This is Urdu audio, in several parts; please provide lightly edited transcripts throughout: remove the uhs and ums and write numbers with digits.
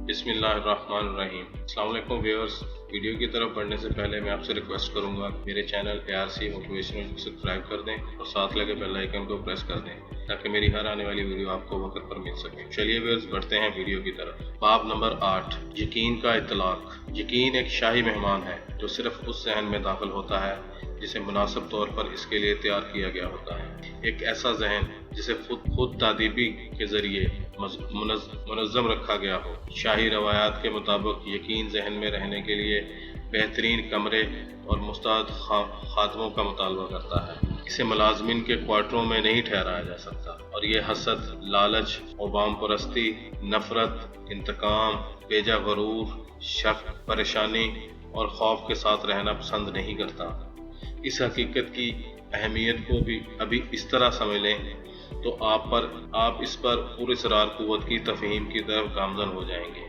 بسم اللہ الرحمن الرحیم۔ السلام علیکم ویورز، ویڈیو کی طرف بڑھنے سے پہلے میں آپ سے ریکویسٹ کروں گا میرے چینل ARC موٹیویشنل کو سبسکرائب کر دیں اور ساتھ لگے بیل آئیکن کو پریس کر دیں تاکہ میری ہر آنے والی ویڈیو آپ کو وقت پر مل سکے۔ چلیے ویورز بڑھتے ہیں ویڈیو کی طرف۔ باب نمبر 8، یقین کا اطلاق۔ یقین ایک شاہی مہمان ہے جو صرف اس ذہن میں داخل ہوتا ہے جسے مناسب طور پر اس کے لیے تیار کیا گیا ہوتا ہے۔ ایک ایسا ذہن جسے خود تادیبی کے ذریعے منظم رکھا گیا ہو۔ شاہی روایات کے مطابق یقین ذہن میں رہنے کے لیے بہترین کمرے اور مستعد خادموں کا مطالبہ کرتا ہے۔ اسے ملازمین کے کوارٹروں میں نہیں ٹھہرایا جا سکتا اور یہ حسد، لالچ، عوام پرستی، نفرت، انتقام، بیجا غرور، شک، پریشانی اور خوف کے ساتھ رہنا پسند نہیں کرتا۔ اس حقیقت کی اہمیت کو بھی ابھی اس طرح سمجھ لیں تو آپ اس پر پراسرار قوت کی تفہیم کی طرف گامزن ہو جائیں گے۔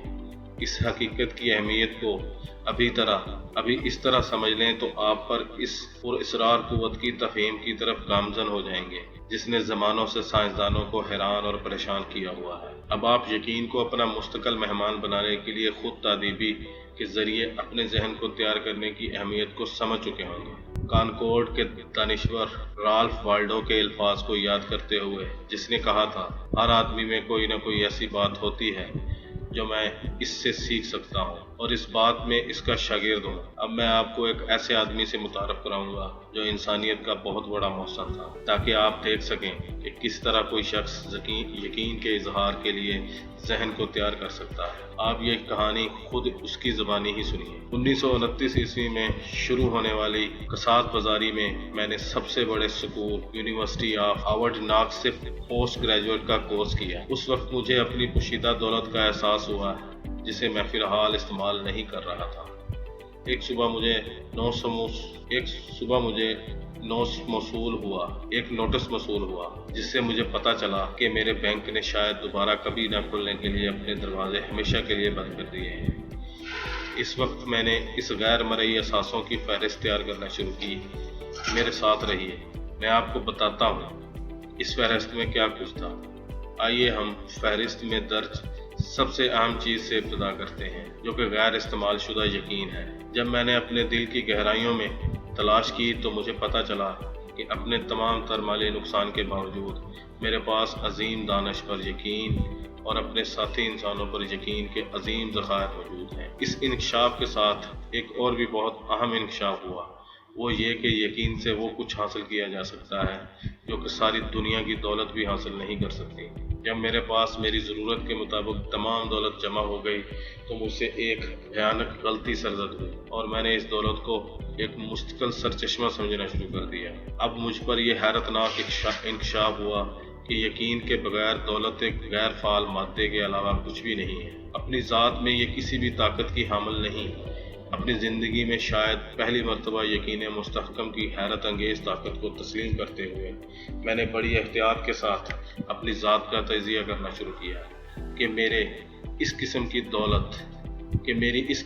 اس حقیقت کی اہمیت کو ابھی اس طرح سمجھ لیں تو آپ پر اس پراسرار قوت کی تفہیم کی طرف گامزن ہو جائیں گے جس نے زمانوں سے سائنسدانوں کو حیران اور پریشان کیا ہوا ہے۔ اب آپ یقین کو اپنا مستقل مہمان بنانے کے لیے خود تادیبی کے ذریعے اپنے ذہن کو تیار کرنے کی اہمیت کو سمجھ چکے ہوں گے۔ کانکورڈ کے دانشور رالف والڈو کے الفاظ کو یاد کرتے ہوئے جس نے کہا تھا، ہر آدمی میں کوئی نہ کوئی ایسی بات ہوتی ہے جو میں اس سے سیکھ سکتا ہوں اور اس بات میں اس کا شاگرد ہوں۔ اب میں آپ کو ایک ایسے آدمی سے متعارف کراؤں گا جو انسانیت کا بہت بڑا محسن تھا تاکہ آپ دیکھ سکیں کہ کس طرح کوئی شخص یقین کے اظہار کے لیے ذہن کو تیار کر سکتا ہے۔ آپ یہ کہانی خود اس کی زبانی ہی سنیے۔ 1929 عیسوی میں شروع ہونے والی کساد بازاری میں نے سب سے بڑے school university of Harvard knocks سے پوسٹ گریجویٹ کا کورس کیا۔ اس وقت مجھے اپنی پوشیدہ دولت کا احساس ہوا جسے میں فی الحال استعمال نہیں کر رہا تھا۔ ایک صبح مجھے نوٹس موصول ہوا جس سے مجھے پتا چلا کہ میرے بینک نے شاید دوبارہ کبھی نہ کھلنے کے لیے اپنے دروازے ہمیشہ کے لیے بند کر دیے ہیں۔ اس وقت میں نے اس غیر مرئی اثاثوں کی فہرست تیار کرنا شروع کی۔ میرے ساتھ رہیے، میں آپ کو بتاتا ہوں اس فہرست میں کیا کچھ تھا۔ آئیے ہم فہرست میں درج سب سے اہم چیز سے ابتدا کرتے ہیں جو کہ غیر استعمال شدہ یقین ہے۔ جب میں نے اپنے دل کی گہرائیوں میں تلاش کی تو مجھے پتا چلا کہ اپنے تمام تر مالی نقصان کے باوجود میرے پاس عظیم دانش پر یقین اور اپنے ساتھی انسانوں پر یقین کے عظیم ذخائر موجود ہیں۔ اس انکشاف کے ساتھ ایک اور بھی بہت اہم انکشاف ہوا، وہ یہ کہ یقین سے وہ کچھ حاصل کیا جا سکتا ہے جو کہ ساری دنیا کی دولت بھی حاصل نہیں کر سکتی۔ جب میرے پاس میری ضرورت کے مطابق تمام دولت جمع ہو گئی تو مجھ سے ایک بھیانک غلطی سرزد ہوئی اور میں نے اس دولت کو ایک مستقل سرچشمہ سمجھنا شروع کر دیا۔ اب مجھ پر یہ حیرتناک انکشاف ہوا کہ یقین کے بغیر دولت ایک غیر فعال مادے کے علاوہ کچھ بھی نہیں ہے۔ اپنی ذات میں یہ کسی بھی طاقت کی حامل نہیں۔ اپنی زندگی میں شاید پہلی مرتبہ یقین مستحکم کی حیرت انگیز طاقت کو تسلیم کرتے ہوئے میں نے بڑی احتیاط کے ساتھ اپنی ذات کا تجزیہ کرنا شروع کیا کہ میری اس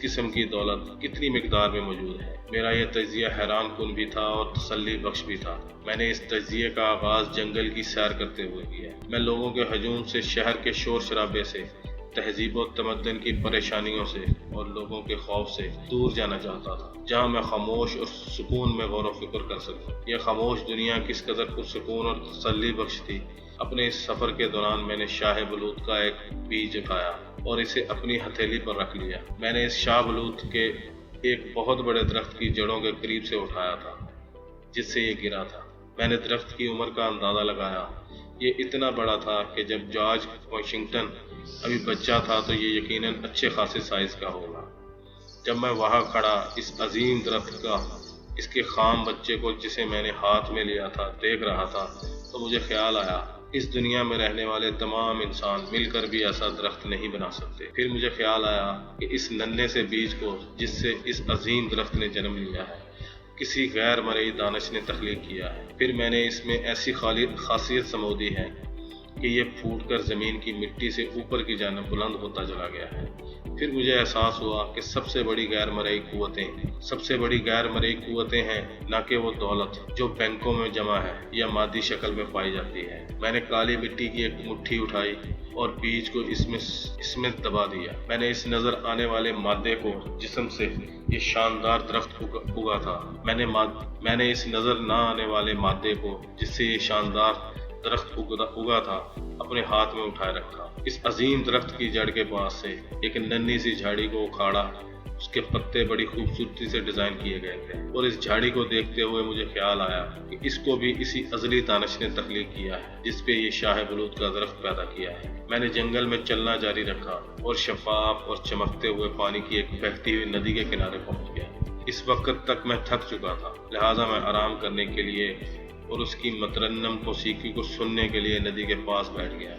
قسم کی دولت کتنی مقدار میں موجود ہے۔ میرا یہ تجزیہ حیران کن بھی تھا اور تسلی بخش بھی تھا۔ میں نے اس تجزیے کا آغاز جنگل کی سیر کرتے ہوئے کیا۔ میں لوگوں کے ہجوم سے، شہر کے شور شرابے سے، تہذیب و تمدن کی پریشانیوں سے اور لوگوں کے خوف سے دور جانا چاہتا تھا جہاں میں خاموش اور سکون میں غور و فکر کر سکوں۔ یہ خاموش دنیا کس قدر پرسکون اور تسلی بخش تھی۔ اپنے اس سفر کے دوران میں نے شاہ بلوط کا ایک بیج اٹھایا اور اسے اپنی ہتھیلی پر رکھ لیا۔ میں نے اس شاہ بلوط کے ایک بہت بڑے درخت کی جڑوں کے قریب سے اٹھایا تھا جس سے یہ گرا تھا۔ میں نے درخت کی عمر کا اندازہ لگایا۔ یہ اتنا بڑا تھا کہ جب جارج واشنگٹن ابھی بچہ تھا تو یہ یقیناً اچھے خاصے سائز کا ہوگا۔ جب میں وہاں کھڑا اس عظیم درخت کا اس کے خام بچے کو جسے میں نے ہاتھ میں لیا تھا دیکھ رہا تھا تو مجھے خیال آیا اس دنیا میں رہنے والے تمام انسان مل کر بھی ایسا درخت نہیں بنا سکتے۔ پھر مجھے خیال آیا کہ اس ننھے سے بیج کو جس سے اس عظیم درخت نے جنم لیا ہے کسی غیر مرئی دانش نے تخلیق کیا ہے۔ پھر میں نے اس میں ایسی خاصیت سمو دی ہے کہ یہ پھوٹ کر زمین کی مٹی سے اوپر کی جانب بلند ہوتا چلا گیا ہے۔ پھر مجھے احساس ہوا کہ سب سے بڑی غیر مرئی قوتیں ہیں نہ کہ وہ دولت جو بینکوں میں جمع ہے یا مادی شکل میں پائی جاتی ہے۔ میں نے کالی مٹی کی ایک مٹھی اٹھائی اور بیج کو اس میں دبا دیا۔ میں نے اس نظر آنے والے مادے کو جسم سے یہ شاندار درخت اگا تھا میں نے اس نظر نہ آنے والے مادے کو جس سے یہ شاندار درخت اگا تھا اپنے ہاتھ میں اٹھائے رکھا۔ اس عظیم درخت کی جڑ کے پاس سے ایک ننھی سی جھاڑی کو اکھاڑا، اس کے پتے بڑی خوبصورتی سے ڈیزائن کیے گئے تھے، اور اس جھاڑی کو دیکھتے ہوئے مجھے خیال آیا کہ اس کو بھی اسی ازلی دانش نے تخلیق کیا ہے جس پہ یہ شاہ بلوط کا درخت پیدا کیا ہے۔ میں نے جنگل میں چلنا جاری رکھا اور شفاف اور چمکتے ہوئے پانی کی ایک بہتی ہوئی ندی کے کنارے پہنچ گیا۔ اس وقت تک میں تھک چکا تھا، لہٰذا میں آرام کرنے کے لیے اور اس کی مترنم موسیقی کو سننے کے لیے ندی کے پاس بیٹھ گیا۔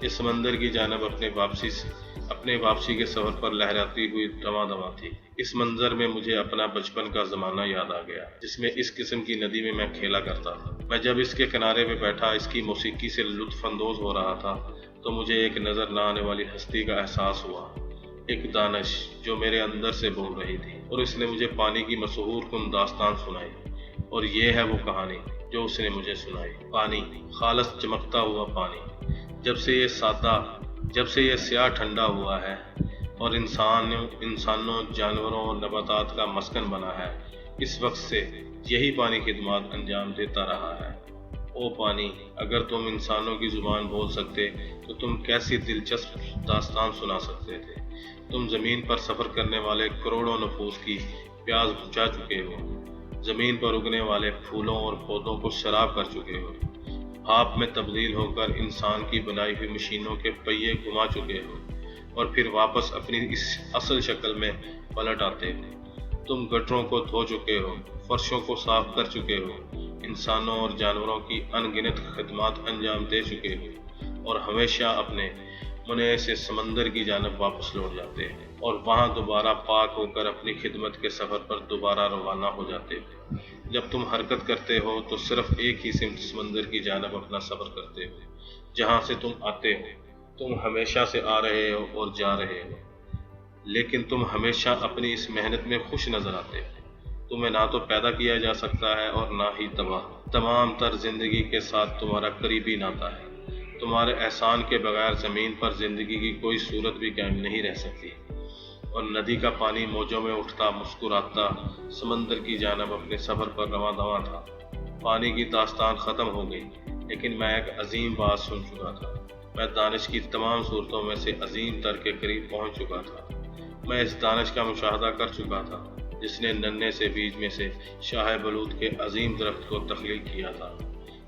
اس سمندر کی جانب اپنے واپسی کے سفر پر لہراتی ہوئی دواں تھی۔ اس منظر میں مجھے اپنا بچپن کا زمانہ یاد آ گیا جس میں اس قسم کی ندی میں کھیلا کرتا تھا۔ میں جب اس کے کنارے پہ بیٹھا اس کی موسیقی سے لطف اندوز ہو رہا تھا تو مجھے ایک نظر نہ آنے والی ہستی کا احساس ہوا، ایک دانش جو میرے اندر سے بول رہی تھی، اور اس نے مجھے پانی کی مسحور کن داستان سنائی۔ اور یہ ہے وہ کہانی جو اس نے مجھے سنائی۔ پانی، خالص چمکتا ہوا پانی، جب سے یہ سیاہ ٹھنڈا ہوا ہے اور انسانوں، جانوروں اور نباتات کا مسکن بنا ہے، اس وقت سے یہی پانی خدمات انجام دیتا رہا ہے۔ او پانی، اگر تم انسانوں کی زبان بول سکتے تو تم کیسی دلچسپ داستان سنا سکتے تھے۔ تم زمین پر سفر کرنے والے کروڑوں نفوس کی پیاس بجھا چکے ہو، زمین پر اگنے والے پھولوں اور پودوں کو شراب کر چکے ہو، بھاپ میں تبدیل ہو کر انسان کی بنائی ہوئی مشینوں کے پہیے گھما چکے ہو اور پھر واپس اپنی اس اصل شکل میں پلٹ آتے ہو۔ تم گٹروں کو دھو چکے ہو، فرشوں کو صاف کر چکے ہو، انسانوں اور جانوروں کی ان گنت خدمات انجام دے چکے ہو، اور ہمیشہ اپنے منع سے سمندر کی جانب واپس لوٹ جاتے ہیں اور وہاں دوبارہ پاک ہو کر اپنی خدمت کے سفر پر دوبارہ روانہ ہو جاتے ہو۔ جب تم حرکت کرتے ہو تو صرف ایک ہی سمت سمندر کی جانب اپنا سفر کرتے ہو جہاں سے تم آتے ہو۔ تم ہمیشہ سے آ رہے ہو اور جا رہے ہو، لیکن تم ہمیشہ اپنی اس محنت میں خوش نظر آتے ہو۔ تمہیں نہ تو پیدا کیا جا سکتا ہے اور نہ ہی تباہ۔ تمام تر زندگی کے ساتھ تمہارا قریبی ناتا ہے۔ تمہارے احسان کے بغیر زمین پر زندگی کی کوئی صورت بھی قائم نہیں رہ سکتی۔ اور ندی کا پانی موجوں میں اٹھتا مسکراتا سمندر کی جانب اپنے سفر پر رواں دواں تھا۔ پانی کی داستان ختم ہو گئی، لیکن میں ایک عظیم بات سن چکا تھا۔ میں دانش کی تمام صورتوں میں سے عظیم تر کے قریب پہنچ چکا تھا۔ میں اس دانش کا مشاہدہ کر چکا تھا جس نے ننھے سے بیج میں سے شاہ بلوط کے عظیم درخت کو تخلیق کیا تھا،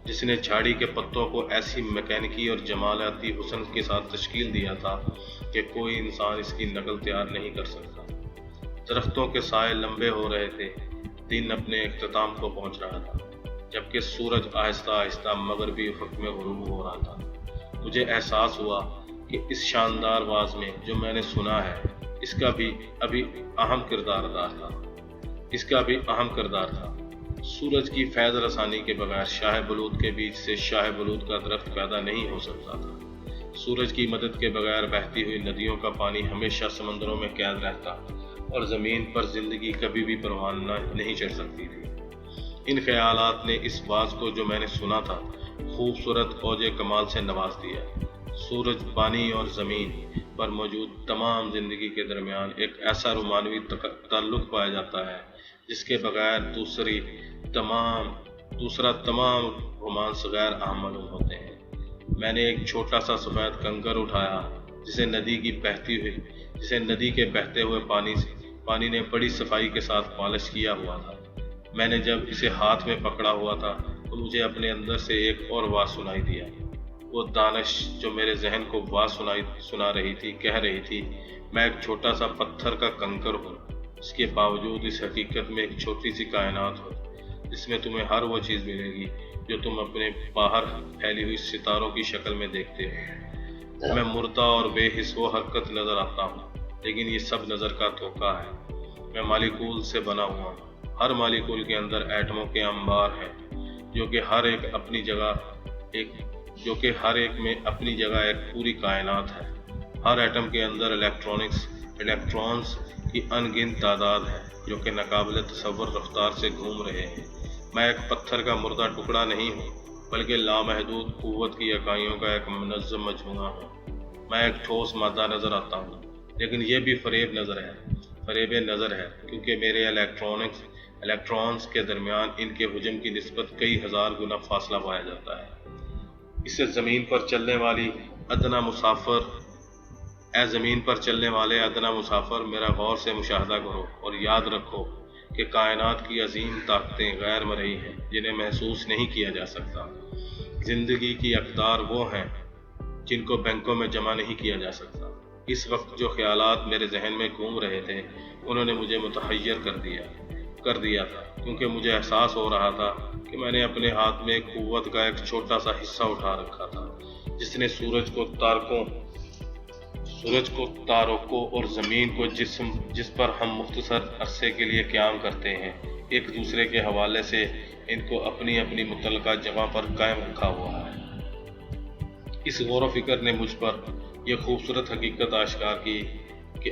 جس نے جھاڑی کے پتوں کو ایسی میکینکی اور جمالیاتی حسن کے ساتھ تشکیل دیا تھا کہ کوئی انسان اس کی نقل تیار نہیں کر سکتا۔ درختوں کے سائے لمبے ہو رہے تھے، دن اپنے اختتام کو پہنچ رہا تھا، جبکہ سورج آہستہ آہستہ مغربی افق میں غروب ہو رہا تھا۔ مجھے احساس ہوا کہ اس شاندار واز میں جو میں نے سنا ہے اس کا بھی اہم کردار تھا۔ سورج کی فیض رسانی کے بغیر شاہ بلوط کے بیچ سے شاہ بلوط کا درخت پیدا نہیں ہو سکتا تھا۔ سورج کی مدد کے بغیر بہتی ہوئی ندیوں کا پانی ہمیشہ سمندروں میں قید رہتا اور زمین پر زندگی کبھی بھی پروان نہیں چڑھ سکتی تھی۔ ان خیالات نے اس باز کو جو میں نے سنا تھا خوبصورت اوج کمال سے نواز دیا۔ سورج، پانی اور زمین پر موجود تمام زندگی کے درمیان ایک ایسا رومانوی تعلق پایا جاتا ہے جس کے بغیر دوسرا تمام رومانس غیر اہم معلوم ہوتے ہیں۔ میں نے ایک چھوٹا سا سفید کنکر اٹھایا جسے ندی کے بہتے ہوئے پانی نے بڑی صفائی کے ساتھ پالش کیا ہوا تھا۔ میں نے جب اسے ہاتھ میں پکڑا ہوا تھا تو مجھے اپنے اندر سے ایک اور آواز سنائی دیا۔ وہ دانش جو میرے ذہن کو آواز سنا رہی تھی کہہ رہی تھی، میں ایک چھوٹا سا پتھر کا کنکر ہوں، اس کے باوجود اس حقیقت میں ایک چھوٹی سی کائنات ہو جس میں تمہیں ہر وہ چیز ملے گی جو تم اپنے باہر پھیلی ہوئی ستاروں کی شکل میں دیکھتے ہو۔ میں مردہ اور بے حس و حرکت نظر آتا ہوں، لیکن یہ سب نظر کا دھوکہ ہے۔ میں مالیکول سے بنا ہوا ہوں۔ ہر مالیکول کے اندر ایٹموں کے انبار ہیں جو کہ ہر ایک اپنی جگہ ایک جو کہ ہر ایک میں اپنی جگہ ایک پوری کائنات ہے۔ ہر ایٹم کے اندر الیکٹرونز کی ان گنت تعداد ہے جو کہ ناقابل تصور رفتار سے گھوم رہے ہیں۔ میں ایک پتھر کا مردہ ٹکڑا نہیں ہوں، بلکہ لامحدود قوت کی اکائیوں کا ایک منظم مجموعہ ہوں۔ میں ایک ٹھوس مادہ نظر آتا ہوں، لیکن یہ بھی فریب نظر ہے کیونکہ میرے الیکٹرونز کے درمیان ان کے حجم کی نسبت کئی ہزار گنا فاصلہ پایا جاتا ہے۔ اسے زمین پر چلنے والے ادنا مسافر میرا غور سے مشاہدہ کرو اور یاد رکھو کہ کائنات کی عظیم طاقتیں غیر مرئی ہیں جنہیں محسوس نہیں کیا جا سکتا۔ زندگی کی اقدار وہ ہیں جن کو بینکوں میں جمع نہیں کیا جا سکتا۔ اس وقت جو خیالات میرے ذہن میں گھوم رہے تھے انہوں نے مجھے متحیر کر دیا تھا، کیونکہ مجھے احساس ہو رہا تھا کہ میں نے اپنے ہاتھ میں قوت کا ایک چھوٹا سا حصہ اٹھا رکھا تھا جس نے سورج کو تارکوں اور زمین کو جس پر ہم مختصر عرصے کے لیے قیام کرتے ہیں ایک دوسرے کے حوالے سے ان کو اپنی اپنی متعلقہ جگہ پر قائم رکھا ہوا ہے۔ اس غور و فکر نے مجھ پر یہ خوبصورت حقیقت آشکار کی کہ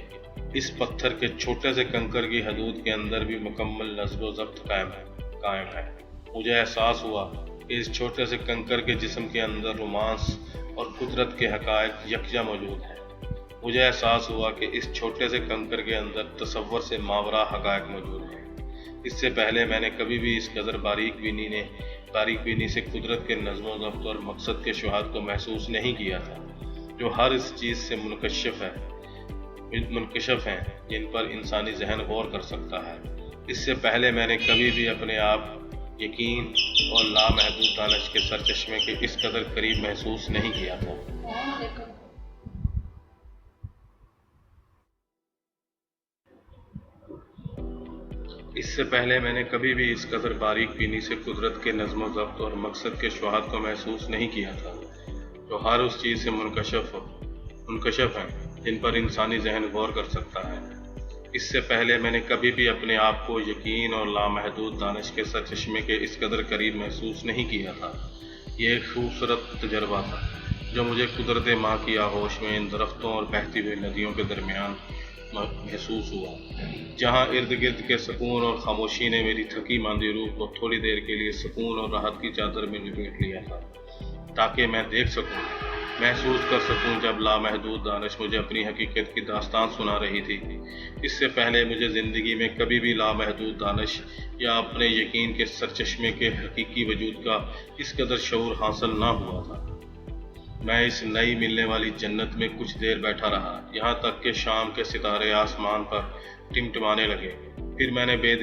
اس پتھر کے چھوٹے سے کنکر کی حدود کے اندر بھی مکمل نظم و ضبط قائم ہے۔ مجھے احساس ہوا کہ اس چھوٹے سے کنکر کے جسم کے اندر رومانس اور قدرت کے حقائق یکجا موجود ہیں۔ مجھے احساس ہوا کہ اس چھوٹے سے کنکر کے اندر تصور سے ماورا حقائق موجود ہیں۔ اس سے پہلے میں نے کبھی بھی اس قدر باریک بینی سے قدرت کے نظم و ضبط اور مقصد کے شہاد کو محسوس نہیں کیا تھا، جو ہر اس چیز سے منکشف ہیں جن پر انسانی ذہن غور کر سکتا ہے۔ اس سے پہلے میں نے کبھی بھی اپنے آپ یقین اور لامحدود دانش کے سرچشمے کے اس قدر قریب محسوس نہیں کیا تھا۔ اس سے پہلے میں نے کبھی بھی اس قدر باریک بینی سے قدرت کے نظم و ضبط اور مقصد کے شہاد کو محسوس نہیں کیا تھا، جو ہر اس چیز سے منکشف ہیں جن پر انسانی ذہن غور کر سکتا ہے۔ اس سے پہلے میں نے کبھی بھی اپنے آپ کو یقین اور لامحدود دانش کے سرچشمے کے اس قدر قریب محسوس نہیں کیا تھا۔ یہ ایک خوبصورت تجربہ تھا جو مجھے قدرت ماں کی آغوش میں ان درختوں اور بہتی ہوئی ندیوں کے درمیان محسوس ہوا، جہاں ارد گرد کے سکون اور خاموشی نے میری تھکی ماندی روح کو تھوڑی دیر کے لیے سکون اور راحت کی چادر میں لپیٹ لیا تھا، تاکہ میں دیکھ سکوں، محسوس کر سکوں جب لامحدود دانش مجھے اپنی حقیقت کی داستان سنا رہی تھی۔ اس سے پہلے مجھے زندگی میں کبھی بھی لامحدود دانش یا اپنے یقین کے سرچشمے کے حقیقی وجود کا اس قدر شعور حاصل نہ ہوا تھا۔ میں اس نئی ملنے والی جنت میں کچھ دیر بیٹھا رہا، یہاں تک کہ شام کے ستارے آسمان پر ٹمٹمانے لگے۔ پھر میں بے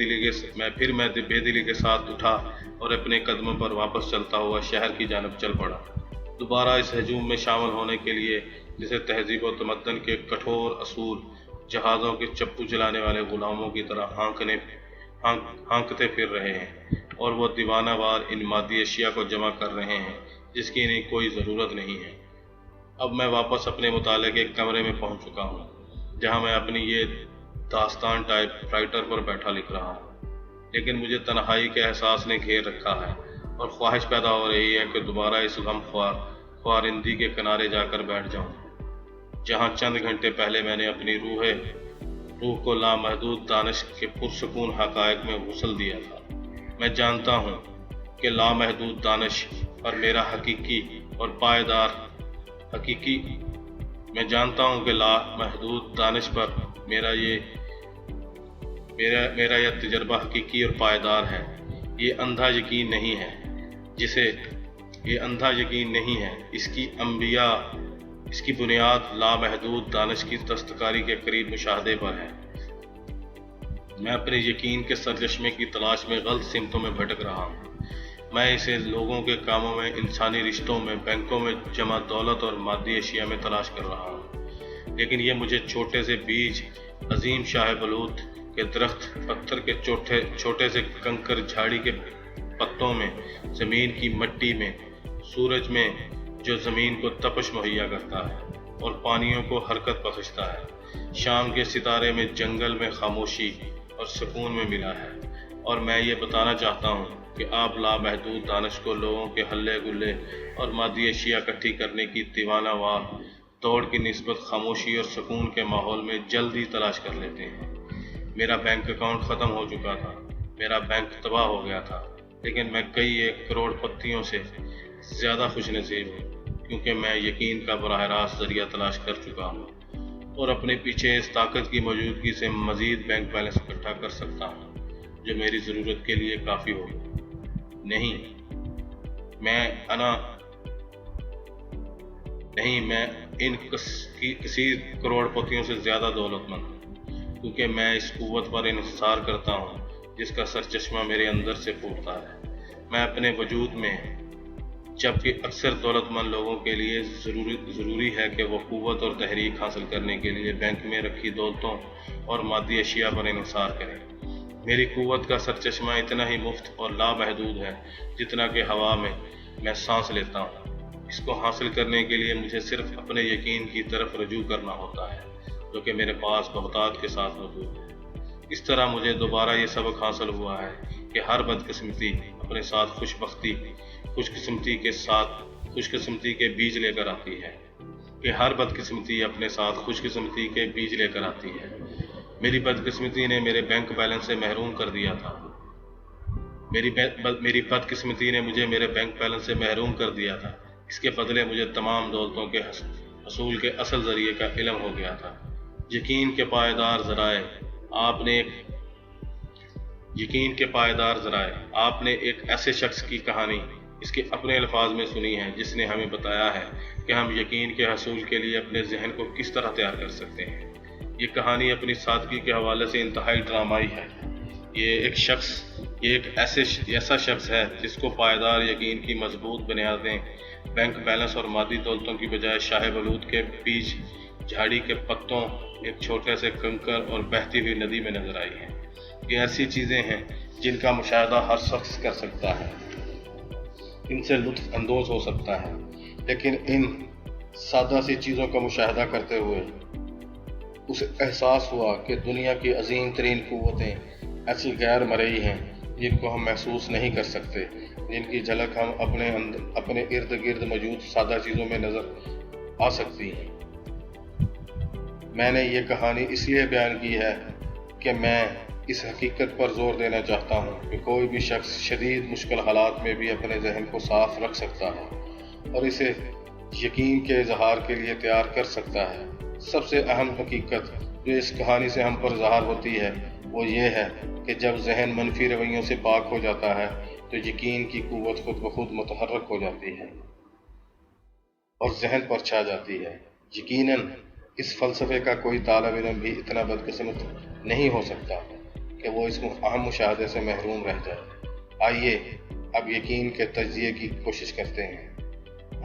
دلی کے ساتھ اٹھا اور اپنے قدموں پر واپس چلتا ہوا شہر کی جانب چل پڑا، دوبارہ اس ہجوم میں شامل ہونے کے لیے جسے تہذیب و تمدن کے کٹھور اصول جہازوں کے چپو چلانے والے غلاموں کی طرح ہانکتے پھر رہے ہیں، اور وہ دیوانہ وار ان مادی اشیاء کو جمع کر رہے ہیں جس کی انہیں کوئی ضرورت نہیں ہے۔ اب میں واپس اپنے مطالعے کے کمرے میں پہنچ چکا ہوں، جہاں میں اپنی یہ داستان ٹائپ رائٹر پر بیٹھا لکھ رہا ہوں، لیکن مجھے تنہائی کے احساس نے گھیر رکھا ہے اور خواہش پیدا ہو رہی ہے کہ دوبارہ اس غم خوارندی کے کنارے جا کر بیٹھ جاؤں، جہاں چند گھنٹے پہلے میں نے اپنی روح کو لامحدود دانش کے پرسکون حقائق میں غسل دیا تھا۔ میں جانتا ہوں کہ لامحدود دانش پر میرا حقیقی اور پائیدار یہ تجربہ حقیقی اور پائیدار ہے۔ یہ اندھا یقین نہیں ہے، اس کی بنیاد لامحدود دانش کی دستکاری کے قریب مشاہدے پر ہے۔ میں اپنے یقین کے سرچشمے کی تلاش میں غلط سمتوں میں بھٹک رہا ہوں۔ میں اسے لوگوں کے کاموں میں، انسانی رشتوں میں، بینکوں میں جمع دولت اور مادی اشیاء میں تلاش کر رہا ہوں، لیکن یہ مجھے چھوٹے سے بیج، عظیم شاہ بلوط کے درخت، پتھر کے چھوٹے سے کنکر جھاڑی کے پتوں میں، زمین کی مٹی میں، سورج میں جو زمین کو تپش مہیا کرتا ہے اور پانیوں کو حرکت بخشتا ہے، شام کے ستارے میں، جنگل میں خاموشی اور سکون میں ملا ہے۔ اور میں یہ بتانا چاہتا ہوں کہ آپ لامحدود دانش کو لوگوں کے ہلے گلے اور مادی اشیاء اکٹھی کرنے کی دیوانہ وار دوڑ کی نسبت خاموشی اور سکون کے ماحول میں جلدی تلاش کر لیتے ہیں۔ میرا بینک اکاؤنٹ ختم ہو چکا تھا، میرا بینک تباہ ہو گیا تھا، لیکن میں کئی 1 کروڑ پتیوں سے زیادہ خوش نصیب ہوں، کیونکہ میں یقین کا براہ راست ذریعہ تلاش کر چکا ہوں اور اپنے پیچھے اس طاقت کی موجودگی سے مزید بینک بیلنس اکٹھا کر سکتا ہوں جو میری ضرورت کے لیے کافی ہو۔ میں ان کسی کروڑ پتیوں سے زیادہ دولت مند ہوں، کیونکہ میں اس قوت پر انحصار کرتا ہوں جس کا سرچشمہ میرے اندر سے پھوٹتا ہے۔ میں اپنے وجود میں، جبکہ اکثر دولت مند لوگوں کے لیے ضروری ہے کہ وہ قوت اور تحریک حاصل کرنے کے لیے بینک میں رکھی دولتوں اور مادی اشیاء پر انحصار کریں۔ میری قوت کا سرچشمہ اتنا ہی مفت اور لامحدود ہے جتنا کہ ہوا میں سانس لیتا ہوں۔ اس کو حاصل کرنے کے لیے مجھے صرف اپنے یقین کی طرف رجوع کرنا ہوتا ہے جو کہ میرے پاس بہتات کے ساتھ موجود ہے۔ اس طرح مجھے دوبارہ یہ سبق حاصل ہوا ہے کہ ہر بدقسمتی اپنے ساتھ خوش قسمتی کے بیج لے کر آتی ہے، میری بدقسمتی نے میرے بینک بیلنس سے محروم کر دیا تھا۔ میری بدقسمتی نے مجھے میرے بینک بیلنس سے محروم کر دیا تھا۔ اس کے بدلے مجھے تمام دولتوں کے حصول کے اصل ذریعے کا علم ہو گیا تھا۔ یقین کے پائیدار ذرائع آپ نے ایک ایسے شخص کی کہانی اس کے اپنے الفاظ میں سنی ہے جس نے ہمیں بتایا ہے کہ ہم یقین کے حصول کے لیے اپنے ذہن کو کس طرح تیار کر سکتے ہیں۔ یہ کہانی اپنی سادگی کے حوالے سے انتہائی ڈرامائی ہے۔ یہ ایک ایسا شخص ہے جس کو پائیدار یقین کی مضبوط بنیادیں بینک بیلنس اور مادی دولتوں کی بجائے شاہ بلوط کے بیج، جھاڑی کے پتوں، ایک چھوٹے سے کنکر اور بہتی ہوئی ندی میں نظر آئی ہیں۔ یہ ایسی چیزیں ہیں جن کا مشاہدہ ہر شخص کر سکتا ہے، ان سے لطف اندوز ہو سکتا ہے، لیکن ان سادہ سی چیزوں کا مشاہدہ کرتے ہوئے اسے احساس ہوا کہ دنیا کی عظیم ترین قوتیں ایسی غیر مرئی ہیں جن کو ہم محسوس نہیں کر سکتے، جن کی جھلک ہم اپنے ارد گرد موجود سادہ چیزوں میں نظر آ سکتی ہیں۔ میں نے یہ کہانی اس لیے بیان کی ہے کہ میں اس حقیقت پر زور دینا چاہتا ہوں کہ کوئی بھی شخص شدید مشکل حالات میں بھی اپنے ذہن کو صاف رکھ سکتا ہے اور اسے یقین کے اظہار کے لیے تیار کر سکتا ہے۔ سب سے اہم حقیقت جو اس کہانی سے ہم پر ظاہر ہوتی ہے وہ یہ ہے کہ جب ذہن منفی رویوں سے پاک ہو جاتا ہے تو یقین کی قوت خود بخود متحرک ہو جاتی ہے اور ذہن پر چھا جاتی ہے۔ یقیناً اس فلسفے کا کوئی طالب علم بھی اتنا بدقسمت نہیں ہو سکتا کہ وہ اس اہم مشاہدے سے محروم رہ جائے۔ آئیے اب یقین کے تجزیے کی کوشش کرتے ہیں۔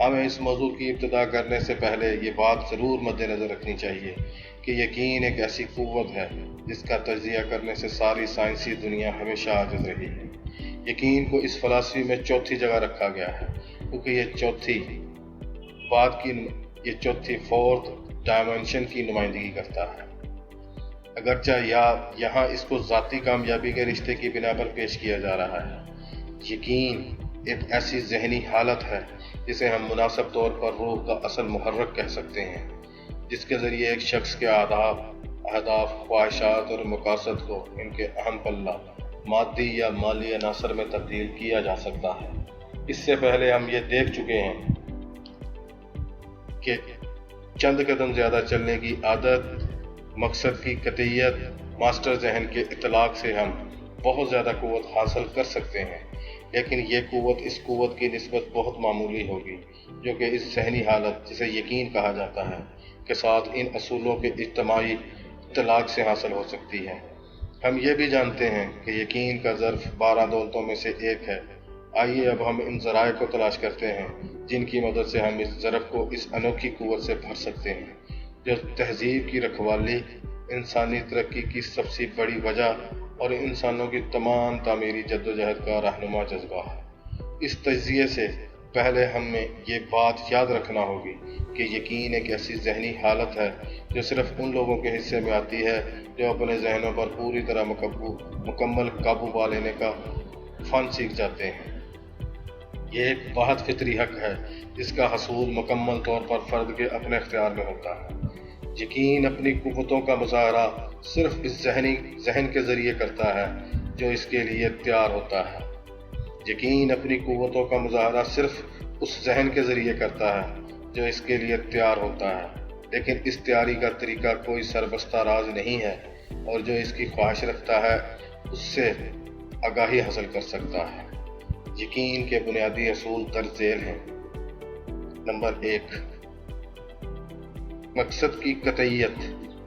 ہمیں اس موضوع کی ابتدا کرنے سے پہلے یہ بات ضرور مد نظر رکھنی چاہیے کہ یقین ایک ایسی قوت ہے جس کا تجزیہ کرنے سے ساری سائنسی دنیا ہمیشہ عاجز رہی ہے۔ یقین کو اس فلسفے میں چوتھی جگہ رکھا گیا ہے کیونکہ یہ چوتھی فورتھ ڈائمنشن کی نمائندگی کرتا ہے۔ اگرچہ یہاں اس کو ذاتی کامیابی کے رشتے کی بنا پر پیش کیا جا رہا ہے۔ یقین ایک ایسی ذہنی حالت ہے جسے ہم مناسب طور پر روح کا اصل محرک کہہ سکتے ہیں، جس کے ذریعے ایک شخص کے اہداف، خواہشات اور مقاصد کو ان کے اہم پلہ مادی یا مالی عناصر میں تبدیل کیا جا سکتا ہے۔ اس سے پہلے ہم یہ دیکھ چکے ہیں کہ چند قدم زیادہ چلنے کی عادت، مقصد کی قطعیت، ماسٹر ذہن کے اطلاق سے ہم بہت زیادہ قوت حاصل کر سکتے ہیں، لیکن یہ قوت اس قوت کی نسبت بہت معمولی ہوگی جو کہ اس ذہنی حالت جسے یقین کہا جاتا ہے کے ساتھ ان اصولوں کے اجتماعی اطلاق سے حاصل ہو سکتی ہے۔ ہم یہ بھی جانتے ہیں کہ یقین کا ظرف 12 دولتوں میں سے ایک ہے۔ آئیے اب ہم ان ذرائع کو تلاش کرتے ہیں جن کی مدد سے ہم اس ظرف کو اس انوکھی قوت سے بھر سکتے ہیں جو تہذیب کی رکھوالی، انسانی ترقی کی سب سے بڑی وجہ اور انسانوں کی تمام تعمیری جدوجہد کا رہنما جذبہ ہے۔ اس تجزیے سے پہلے ہمیں یہ بات یاد رکھنا ہوگی کہ یقین ایک ایسی ذہنی حالت ہے جو صرف ان لوگوں کے حصے میں آتی ہے جو اپنے ذہنوں پر پوری طرح مکمل قابو پا لینے کا فن سیکھ جاتے ہیں۔ یہ ایک بہت فطری حق ہے جس کا حصول مکمل طور پر فرد کے اپنے اختیار میں ہوتا ہے۔ یقین اپنی قوتوں کا مظاہرہ صرف اس ذہن کے ذریعے کرتا ہے جو اس کے لیے تیار ہوتا ہے۔ یقین اپنی قوتوں کا مظاہرہ صرف اس ذہن کے ذریعے کرتا ہے جو اس کے لیے تیار ہوتا ہے، لیکن اس تیاری کا طریقہ کوئی سربستہ راز نہیں ہے، اور جو اس کی خواہش رکھتا ہے اس سے آگاہی حاصل کر سکتا ہے۔ یقین کے بنیادی اصول درج ذیل ہیں۔ نمبر 1، مقصد کی قطعیت،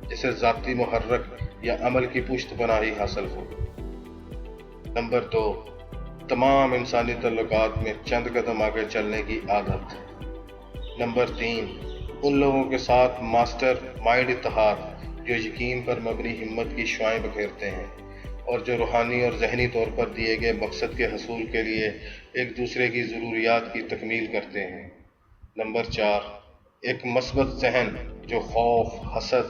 جسے ذاتی محرک یا عمل کی پشت پناہی حاصل ہو۔ نمبر 2، تمام انسانی تعلقات میں چند قدم آگے چلنے کی عادت۔ نمبر 3، ان لوگوں کے ساتھ ماسٹر مائنڈ اتحاد جو یقین پر مبنی ہمت کی شعاعیں بکھیرتے ہیں اور جو روحانی اور ذہنی طور پر دیے گئے مقصد کے حصول کے لیے ایک دوسرے کی ضروریات کی تکمیل کرتے ہیں۔ نمبر 4، ایک مثبت ذہن جو خوف، حسد،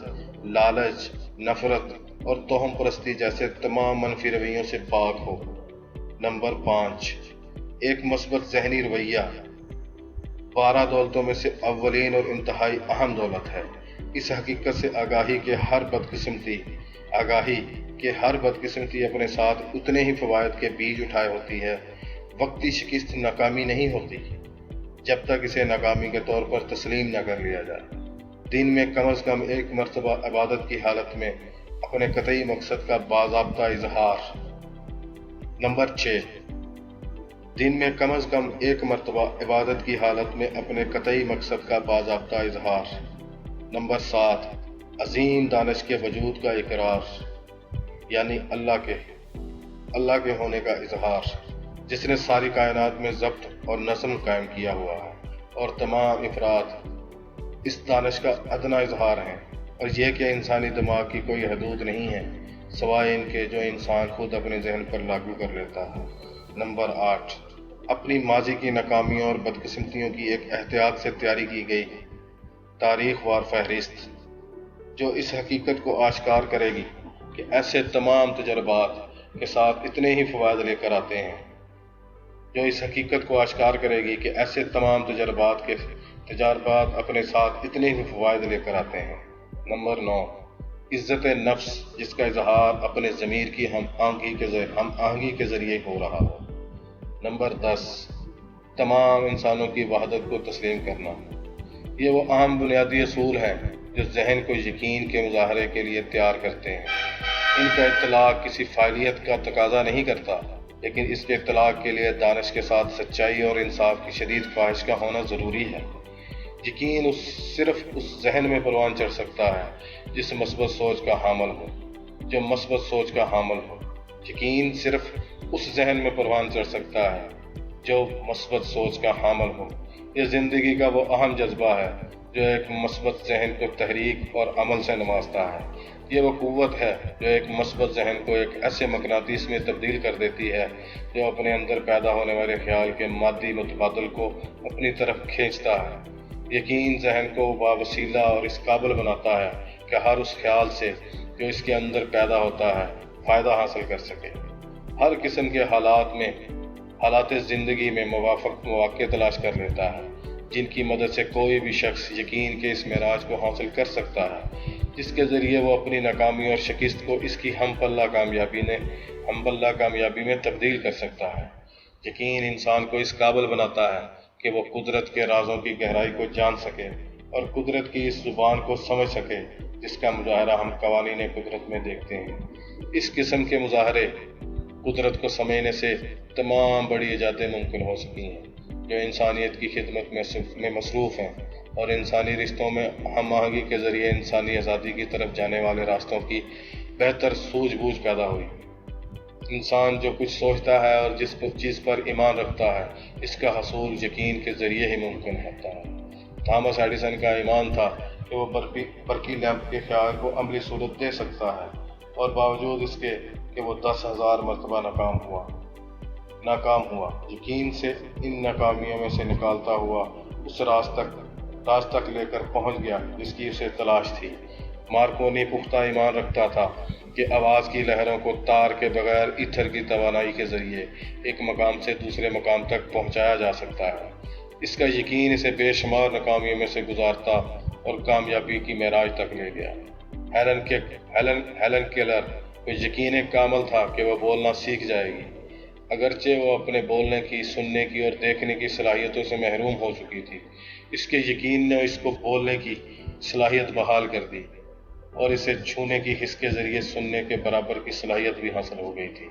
لالچ، نفرت اور توہم پرستی جیسے تمام منفی رویوں سے پاک ہو۔ نمبر 5، ایک مثبت ذہنی رویہ 12 دولتوں میں سے اولین اور انتہائی اہم دولت ہے۔ اس حقیقت سے آگاہی کہ ہر بدقسمتی اپنے ساتھ اتنے ہی فوائد کے بیج اٹھائے ہوتی ہے۔ وقتی شکست ناکامی نہیں ہوتی جب تک اسے ناکامی کے طور پر تسلیم نہ کر لیا جائے۔ دن میں کم از کم ایک مرتبہ عبادت کی حالت میں اپنے قطعی مقصد کا باضابطہ اظہار۔ نمبر 6، دن میں کم از کم ایک مرتبہ عبادت کی حالت میں اپنے قطعی مقصد کا باضابطہ اظہار۔ نمبر 7، عظیم دانش کے وجود کا اقرار، یعنی اللہ کے ہونے کا اظہار، جس نے ساری کائنات میں ضبط اور نظم قائم کیا ہوا ہے، اور تمام افراد اس دانش کا ادنا اظہار ہیں، اور یہ کہ انسانی دماغ کی کوئی حدود نہیں ہے سوائے ان کے جو انسان خود اپنے ذہن پر لاگو کر لیتا ہے۔ نمبر 8، اپنی ماضی کی ناکامیوں اور بدقسمتیوں کی ایک احتیاط سے تیاری کی گئی تاریخ وار فہرست، جو اس حقیقت کو آشکار کرے گی کہ ایسے تمام تجربات کے ساتھ اتنے ہی فوائد لے کر آتے ہیں اپنے ساتھ اتنے ہی فوائد لے کر آتے ہیں۔ نمبر 9، عزت نفس جس کا اظہار اپنے ضمیر کی ہم آہنگی کے ذریعے ہو رہا ہو۔ نمبر 10، تمام انسانوں کی وحدت کو تسلیم کرنا۔ یہ وہ اہم بنیادی اصول ہیں جو ذہن کو یقین کے مظاہرے کے لیے تیار کرتے ہیں۔ ان کا اطلاق کسی فاعلیت کا تقاضا نہیں کرتا، لیکن اس کے اطلاق کے لیے دانش کے ساتھ سچائی اور انصاف کی شدید خواہش کا ہونا ضروری ہے۔ یقین صرف اس ذہن میں پروان چڑھ سکتا ہے جس مثبت سوچ کا حامل ہو۔ یقین صرف اس ذہن میں پروان چڑھ سکتا ہے جو مثبت سوچ کا حامل ہو۔ یہ زندگی کا وہ اہم جذبہ ہے جو ایک مثبت ذہن کو تحریک اور عمل سے نوازتا ہے۔ یہ وہ قوت ہے جو ایک مثبت ذہن کو ایک ایسے مقناطیس میں تبدیل کر دیتی ہے جو اپنے اندر پیدا ہونے والے خیال کے مادی متبادل کو اپنی طرف کھینچتا ہے۔ یقین ذہن کو باوسیلہ اور اس قابل بناتا ہے کہ ہر اس خیال سے جو اس کے اندر پیدا ہوتا ہے فائدہ حاصل کر سکے۔ ہر قسم کے حالات زندگی میں موافق مواقع تلاش کر لیتا ہے جن کی مدد سے کوئی بھی شخص یقین کے اس معراج کو حاصل کر سکتا ہے، جس کے ذریعے وہ اپنی ناکامی اور شکست کو اس کی ہم پلہ کامیابی میں تبدیل کر سکتا ہے۔ یقین انسان کو اس قابل بناتا ہے کہ وہ قدرت کے رازوں کی گہرائی کو جان سکے اور قدرت کی اس زبان کو سمجھ سکے جس کا مظاہرہ ہم قوانین قدرت میں دیکھتے ہیں۔ اس قسم کے مظاہرے قدرت کو سمجھنے سے تمام بڑی ایجادیں ممکن ہو سکی ہیں جو انسانیت کی خدمت میں مصروف ہیں، اور انسانی رشتوں میں ہم آہنگی کے ذریعے انسانی آزادی کی طرف جانے والے راستوں کی بہتر سوجھ بوجھ پیدا ہوئی۔ انسان جو کچھ سوچتا ہے اور جس چیز پر ایمان رکھتا ہے، اس کا حصول یقین کے ذریعے ہی ممکن ہوتا ہے۔ تھامس ایڈیسن کا ایمان تھا کہ وہ برقی لیمپ کے خیال کو عملی صورت دے سکتا ہے، اور باوجود اس کے کہ وہ 10,000 مرتبہ ناکام ہوا، یقین سے ان ناکامیوں میں سے نکالتا ہوا اس راز تک لے کر پہنچ گیا جس کی اسے تلاش تھی۔ مارکونی پختہ ایمان رکھتا تھا کہ آواز کی لہروں کو تار کے بغیر ایتھر کی توانائی کے ذریعے ایک مقام سے دوسرے مقام تک پہنچایا جا سکتا ہے۔ اس کا یقین اسے بے شمار ناکامیوں میں سے گزارتا اور کامیابی کی معراج تک لے گیا۔ ہیلن کیلر کو یقین کامل تھا کہ وہ بولنا سیکھ جائے گی، اگرچہ وہ اپنے بولنے کی، سننے کی اور دیکھنے کی صلاحیتوں سے محروم ہو چکی تھی۔ اس کے یقین نے اس کو بولنے کی صلاحیت بحال کر دی اور اسے چھونے کی حس کے ذریعے سننے کے برابر کی صلاحیت بھی حاصل ہو گئی تھی۔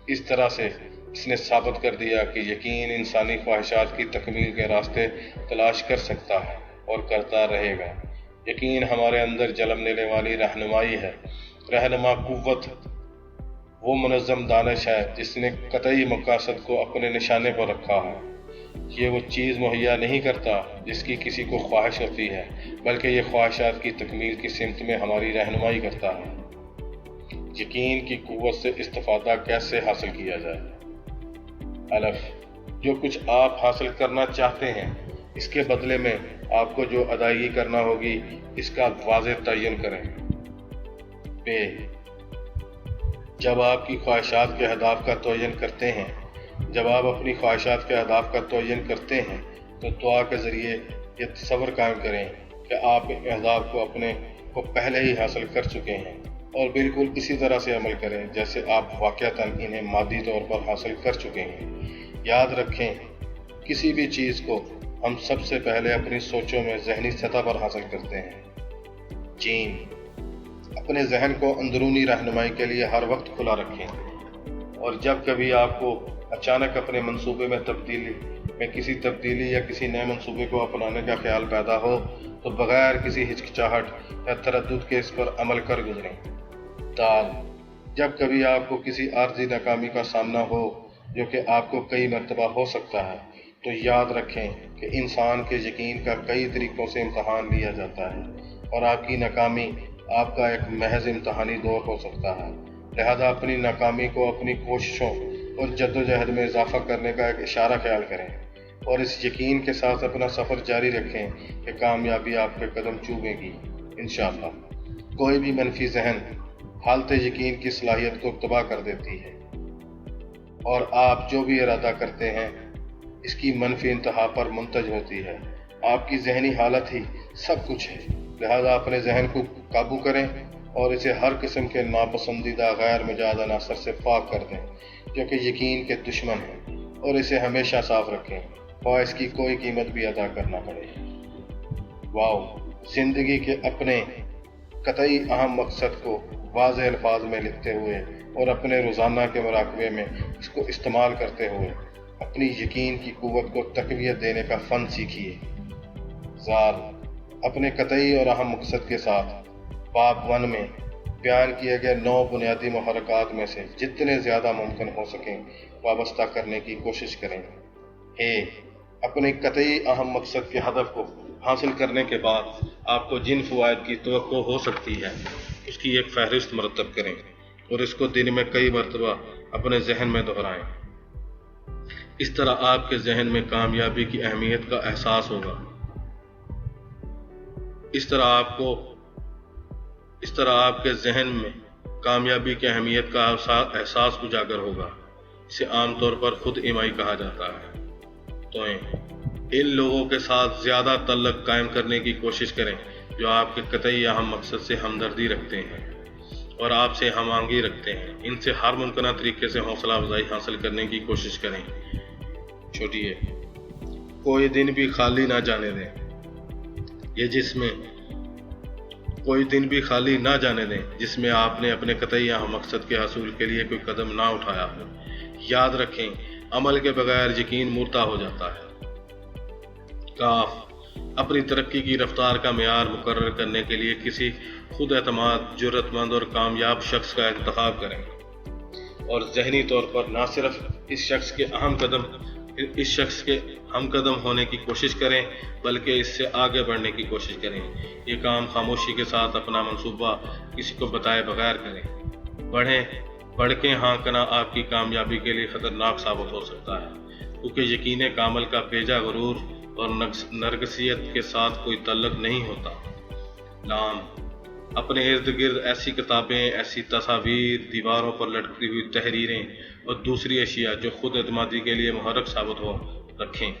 اس طرح سے اس نے ثابت کر دیا کہ یقین انسانی خواہشات کی تکمیل کے راستے تلاش کر سکتا ہے اور کرتا رہے گا۔ یقین ہمارے اندر جنم لینے والی رہنمائی ہے۔ رہنما قوت وہ منظم دانش ہے جس نے قطعی مقاصد کو اپنے نشانے پر رکھا ہے۔ یہ وہ چیز مہیا نہیں کرتا جس کی کسی کو خواہش ہوتی ہے، بلکہ یہ خواہشات کی تکمیل کی سمت میں ہماری رہنمائی کرتا ہے۔ یقین کی قوت سے استفادہ کیسے حاصل کیا جائے؟ الف، جو کچھ آپ حاصل کرنا چاہتے ہیں اس کے بدلے میں آپ کو جو ادائیگی کرنا ہوگی اس کا واضح تعین کریں۔ ب، جب آپ کی خواہشات کے اہداف کا تعین کرتے ہیں، جب آپ اپنی خواہشات کے اہداف کا تعین کرتے ہیں تو دعا کے ذریعے یہ تصور قائم کریں کہ آپ ان اہداف کو اپنے کو پہلے ہی حاصل کر چکے ہیں، اور بالکل اسی طرح سے عمل کریں جیسے آپ واقعتاً انہیں مادی طور پر حاصل کر چکے ہیں۔ یاد رکھیں، کسی بھی چیز کو ہم سب سے پہلے اپنی سوچوں میں ذہنی سطح پر حاصل کرتے ہیں۔ جیم، اپنے ذہن کو اندرونی رہنمائی کے لیے ہر وقت کھلا رکھیں، اور جب کبھی آپ کو اچانک اپنے منصوبے میں کسی تبدیلی یا کسی نئے منصوبے کو اپنانے کا خیال پیدا ہو تو بغیر کسی ہچکچاہٹ یا تردد کے اس پر عمل کر گزریں۔ دال، جب کبھی آپ کو کسی عارضی ناکامی کا سامنا ہو جو کہ آپ کو کئی مرتبہ ہو سکتا ہے تو یاد رکھیں کہ انسان کے یقین کا کئی طریقوں سے امتحان لیا جاتا ہے، اور آپ کی ناکامی آپ کا ایک محض امتحانی دور ہو سکتا ہے۔ لہذا اپنی ناکامی کو اپنی کوششوں اور جدوجہد میں اضافہ کرنے کا ایک اشارہ خیال کریں، اور اس یقین کے ساتھ اپنا سفر جاری رکھیں کہ کامیابی آپ کے قدم چومے گی انشاءاللہ۔ کوئی بھی منفی ذہن حالت یقین کی صلاحیت کو تباہ کر دیتی ہے، اور آپ جو بھی ارادہ کرتے ہیں اس کی منفی انتہا پر منتج ہوتی ہے۔ آپ کی ذہنی حالت ہی سب کچھ ہے، لہذا اپنے ذہن کو قابو کریں اور اسے ہر قسم کے ناپسندیدہ غیر مجاز عناصر سے پاک کر دیں جو کہ یقین کے دشمن ہیں، اور اسے ہمیشہ صاف رکھیں خواہ اس کی کوئی قیمت بھی ادا کرنا پڑے۔ واو، زندگی کے اپنے قطعی اہم مقصد کو واضح الفاظ میں لکھتے ہوئے اور اپنے روزانہ کے مراقبے میں اس کو استعمال کرتے ہوئے اپنی یقین کی قوت کو تقویت دینے کا فن سیکھیے۔ زال، اپنے قطعی اور اہم مقصد کے ساتھ باب 1 میں بیان کیے گئے 9 بنیادی محرکات میں سے جتنے زیادہ ممکن ہو سکیں وابستہ کرنے کی کوشش کریں۔ اپنے قطعی اہم مقصد کے ہدف کو حاصل کرنے کے بعد آپ کو جن فوائد کی توقع ہو سکتی ہے اس کی ایک فہرست مرتب کریں اور اس کو دن میں کئی مرتبہ اپنے ذہن میں دہرائیں۔ اس طرح آپ کے ذہن میں کامیابی کی اہمیت کا احساس ہوگا۔ اس طرح آپ کے ذہن میں کامیابی کی اہمیت کا احساس اجاگر ہوگا۔ اسے عام طور پر خود ایمائی کہا جاتا ہے۔ تو ان لوگوں کے ساتھ زیادہ تعلق قائم کرنے کی کوشش کریں جو آپ کے قطعی اہم مقصد سے ہمدردی رکھتے ہیں اور آپ سے ہم آہنگی رکھتے ہیں۔ ان سے ہر ممکنہ طریقے سے حوصلہ افزائی حاصل کرنے کی کوشش کریں۔ چھوٹی ہے، کوئی دن بھی خالی نہ جانے دیں۔ کوئی دن بھی خالی نہ جانے دیں جس میں آپ نے اپنے قطعی اہم مقصد کے حصول کے لیے کوئی قدم نہ اٹھایا ہو۔ یاد رکھیں، عمل کے بغیر یقین مردہ ہو جاتا ہے۔ کاف، اپنی ترقی کی رفتار کا معیار مقرر کرنے کے لیے کسی خود اعتماد، جرأت مند اور کامیاب شخص کا انتخاب کریں، اور ذہنی طور پر نہ صرف اس شخص کے ہم قدم ہونے کی کوشش کریں بلکہ اس سے آگے بڑھنے کی کوشش کریں۔ یہ کام خاموشی کے ساتھ اپنا منصوبہ کسی کو بتائے بغیر کریں۔ بڑھ کے ہانکنا آپ کی کامیابی کے لیے خطرناک ثابت ہو سکتا ہے، کیونکہ یقین کامل کا بیجا غرور اور نرگسیت کے ساتھ کوئی تعلق نہیں ہوتا۔ لام، اپنے ارد گرد ایسی کتابیں، ایسی تصاویر، دیواروں پر لٹکتی ہوئی تحریریں اور دوسری اشیاء جو خود اعتمادی کے لیے محرک ثابت ہو رکھیں۔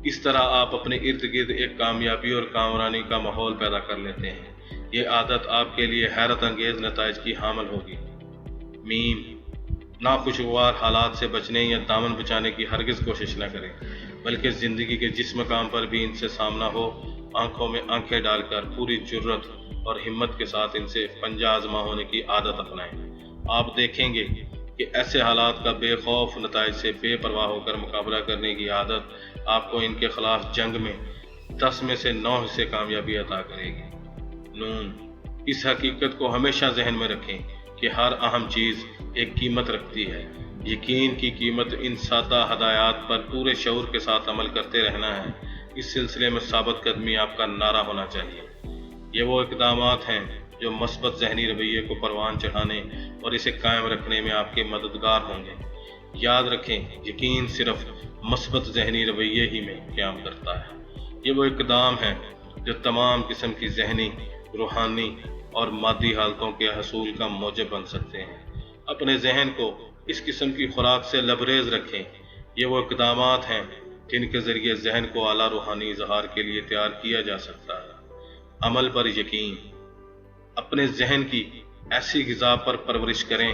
اس طرح آپ اپنے ارد گرد ایک کامیابی اور کامرانی کا ماحول پیدا کر لیتے ہیں۔ یہ عادت آپ کے لیے حیرت انگیز نتائج کی حامل ہوگی۔ میم: ناخوشگوار حالات سے بچنے یا دامن بچانے کی ہرگز کوشش نہ کریں، بلکہ زندگی کے جس مقام پر بھی ان سے سامنا ہو، آنکھوں میں آنکھیں ڈال کر پوری جرت اور ہمت کے ساتھ ان سے پنجہ آزما ہونے کی عادت اپنائیں۔ آپ دیکھیں گے کہ ایسے حالات کا بے خوف نتائج سے بے پرواہ ہو کر مقابلہ کرنے کی عادت آپ کو ان کے خلاف جنگ میں 10 میں سے 9 حصے کامیابی عطا کرے گی۔ نون: اس حقیقت کو ہمیشہ ذہن میں رکھیں کہ ہر اہم چیز ایک قیمت رکھتی ہے۔ یقین کی قیمت ان سادہ ہدایات پر پورے شعور کے ساتھ عمل کرتے رہنا ہے۔ اس سلسلے میں ثابت قدمی آپ کا نعرہ ہونا چاہیے۔ یہ وہ اقدامات ہیں جو مثبت ذہنی رویے کو پروان چڑھانے اور اسے قائم رکھنے میں آپ کے مددگار ہوں گے۔ یاد رکھیں، یقین صرف مثبت ذہنی رویے ہی میں قیام کرتا ہے۔ یہ وہ اقدام ہیں جو تمام قسم کی ذہنی، روحانی اور مادی حالتوں کے حصول کا موجب بن سکتے ہیں۔ اپنے ذہن کو اس قسم کی خوراک سے لبریز رکھیں۔ یہ وہ اقدامات ہیں جن کے ذریعے ذہن کو اعلیٰ روحانی اظہار کے لیے تیار کیا جا سکتا ہے۔ عمل پر یقین: اپنے ذہن کی ایسی غذا پر پرورش کریں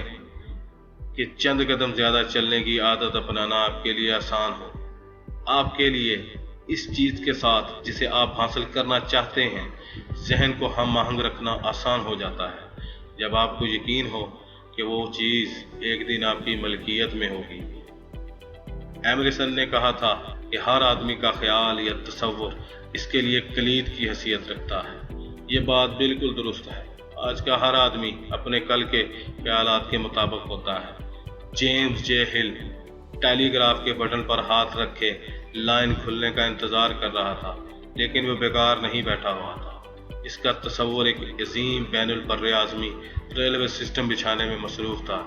کہ چند قدم زیادہ چلنے کی عادت اپنانا آپ کے لیے آسان ہو۔ آپ کے لیے اس چیز کے ساتھ جسے آپ حاصل کرنا چاہتے ہیں ذہن کو ہم آہنگ رکھنا آسان ہو جاتا ہے، جب آپ کو یقین ہو کہ وہ چیز ایک دن آپ کی ملکیت میں ہوگی۔ ایمرسن نے کہا تھا کہ ہر آدمی کا خیال یا تصور اس کے لیے کلید کی حیثیت رکھتا ہے۔ یہ بات بالکل درست ہے۔ آج کا ہر آدمی اپنے کل کے خیالات کے مطابق ہوتا ہے۔ جیمز جے ہل ٹیلی گراف کے بٹن پر ہاتھ رکھے لائن کھلنے کا انتظار کر رہا تھا، لیکن وہ بیکار نہیں بیٹھا ہوا تھا۔ اس کا تصور ایک عظیم بین البر اعظمی ریلوے سسٹم بچھانے میں مصروف تھا،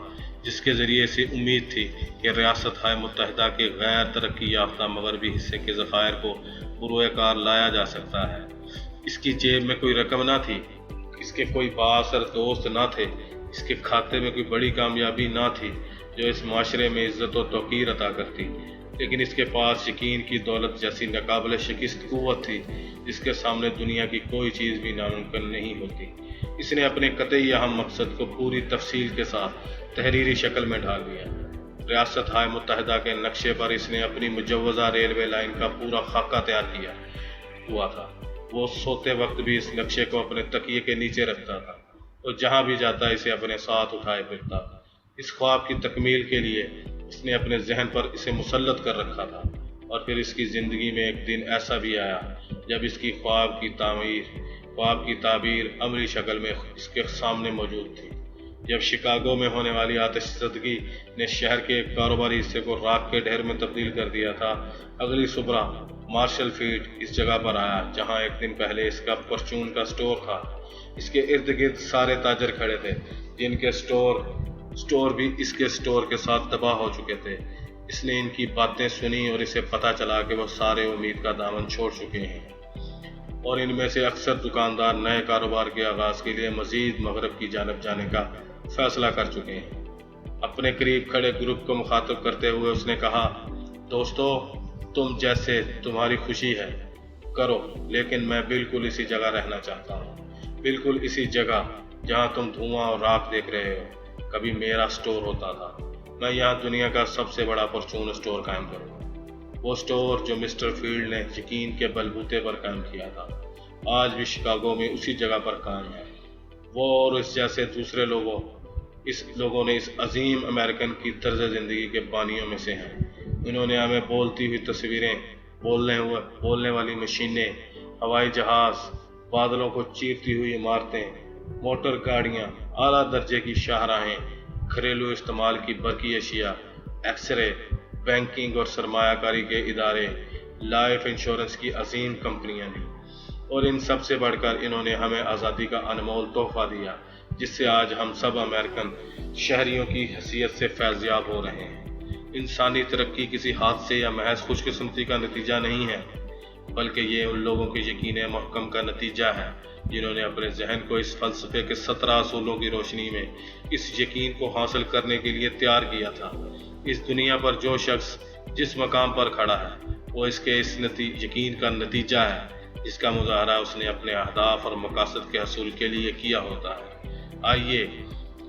جس کے ذریعے اسے امید تھی کہ ریاست متحدہ کے غیر ترقی یافتہ مغربی حصے کے ذخائر کو بروئے کار لایا جا سکتا ہے۔ اس کی جیب میں کوئی رقم نہ تھی، اس کے کوئی بااثر دوست نہ تھے، اس کے کھاتے میں کوئی بڑی کامیابی نہ تھی جو اس معاشرے میں عزت و توقیر عطا کرتی، لیکن اس کے پاس یقین کی دولت جیسی ناقابل شکست قوت تھی جس کے سامنے دنیا کی کوئی چیز بھی ناممکن نہیں ہوتی۔ اس نے اپنے قطعی اہم مقصد کو پوری تفصیل کے ساتھ تحریری شکل میں ڈال دیا۔ ریاست متحدہ کے نقشے پر اس نے اپنی مجوزہ ریلوے لائن کا پورا خاکہ تیار کیا ہوا تھا۔ وہ سوتے وقت بھی اس نقشے کو اپنے تکیے کے نیچے رکھتا تھا اور جہاں بھی جاتا اسے اپنے ساتھ اٹھائے پھرتا۔ اس خواب کی تکمیل کے لیے اس نے اپنے ذہن پر اسے مسلط کر رکھا تھا، اور پھر اس کی زندگی میں ایک دن ایسا بھی آیا جب اس کی خواب کی تعبیر عملی شکل میں اس کے سامنے موجود تھی۔ جب شکاگو میں ہونے والی آتش زدگی نے شہر کے ایک کاروباری حصے کو راکھ کے ڈھیر میں تبدیل کر دیا تھا، اگلی صبح مارشل فیلڈ اس جگہ پر آیا جہاں ایک دن پہلے اس کا پرچون کا سٹور تھا۔ اس کے ارد گرد سارے تاجر کھڑے تھے جن کے سٹور بھی اس کے سٹور کے ساتھ تباہ ہو چکے تھے۔ اس نے ان کی باتیں سنی اور اسے پتہ چلا کہ وہ سارے امید کا دامن چھوڑ چکے ہیں، اور ان میں سے اکثر دکاندار نئے کاروبار کے آغاز کے لیے مزید مغرب کی جانب جانے کا فیصلہ کر چکے ہیں۔ اپنے قریب کھڑے گروپ کو مخاطب کرتے ہوئے اس نے کہا، دوستو، تم جیسے تمہاری خوشی ہے کرو، لیکن میں بالکل اسی جگہ رہنا چاہتا ہوں، بالکل اسی جگہ جہاں تم دھواں اور راکھ دیکھ رہے ہو۔ کبھی میرا سٹور ہوتا تھا، میں یہاں دنیا کا سب سے بڑا پرچون سٹور قائم کروں۔ وہ سٹور جو مسٹر فیلڈ نے یقین کے بلبوتے پر قائم کیا تھا آج بھی شکاگو میں اسی جگہ پر قائم ہے۔ وہ اور اس جیسے دوسرے لوگوں نے اس عظیم امریکن کی طرز زندگی کے بانیوں میں سے ہیں۔ انہوں نے ہمیں بولتی ہوئی تصویریں، بولنے والی مشینیں، ہوائی جہاز، بادلوں کو چیرتی ہوئی عمارتیں، موٹر گاڑیاں، اعلیٰ درجے کی شاہراہیں، گھریلو استعمال کی برقی اشیاء، ایکس رے، بینکنگ اور سرمایہ کاری کے ادارے، لائف انشورنس کی عظیم کمپنیاں دی، اور ان سب سے بڑھ کر انہوں نے ہمیں آزادی کا انمول تحفہ دیا جس سے آج ہم سب امریکن شہریوں کی حیثیت سے فیضیاب ہو رہے ہیں۔ انسانی ترقی کسی حادثے یا محض خوش قسمتی کا نتیجہ نہیں ہے، بلکہ یہ ان لوگوں کے یقین محکم کا نتیجہ ہے جنہوں نے اپنے ذہن کو اس فلسفے کے 17 اصولوں کی روشنی میں اس یقین کو حاصل کرنے کے لیے تیار کیا تھا۔ اس دنیا پر جو شخص جس مقام پر کھڑا ہے وہ اس کے یقین کا نتیجہ ہے جس کا مظاہرہ اس نے اپنے اہداف اور مقاصد کے حصول کے لیے کیا ہوتا ہے۔ آئیے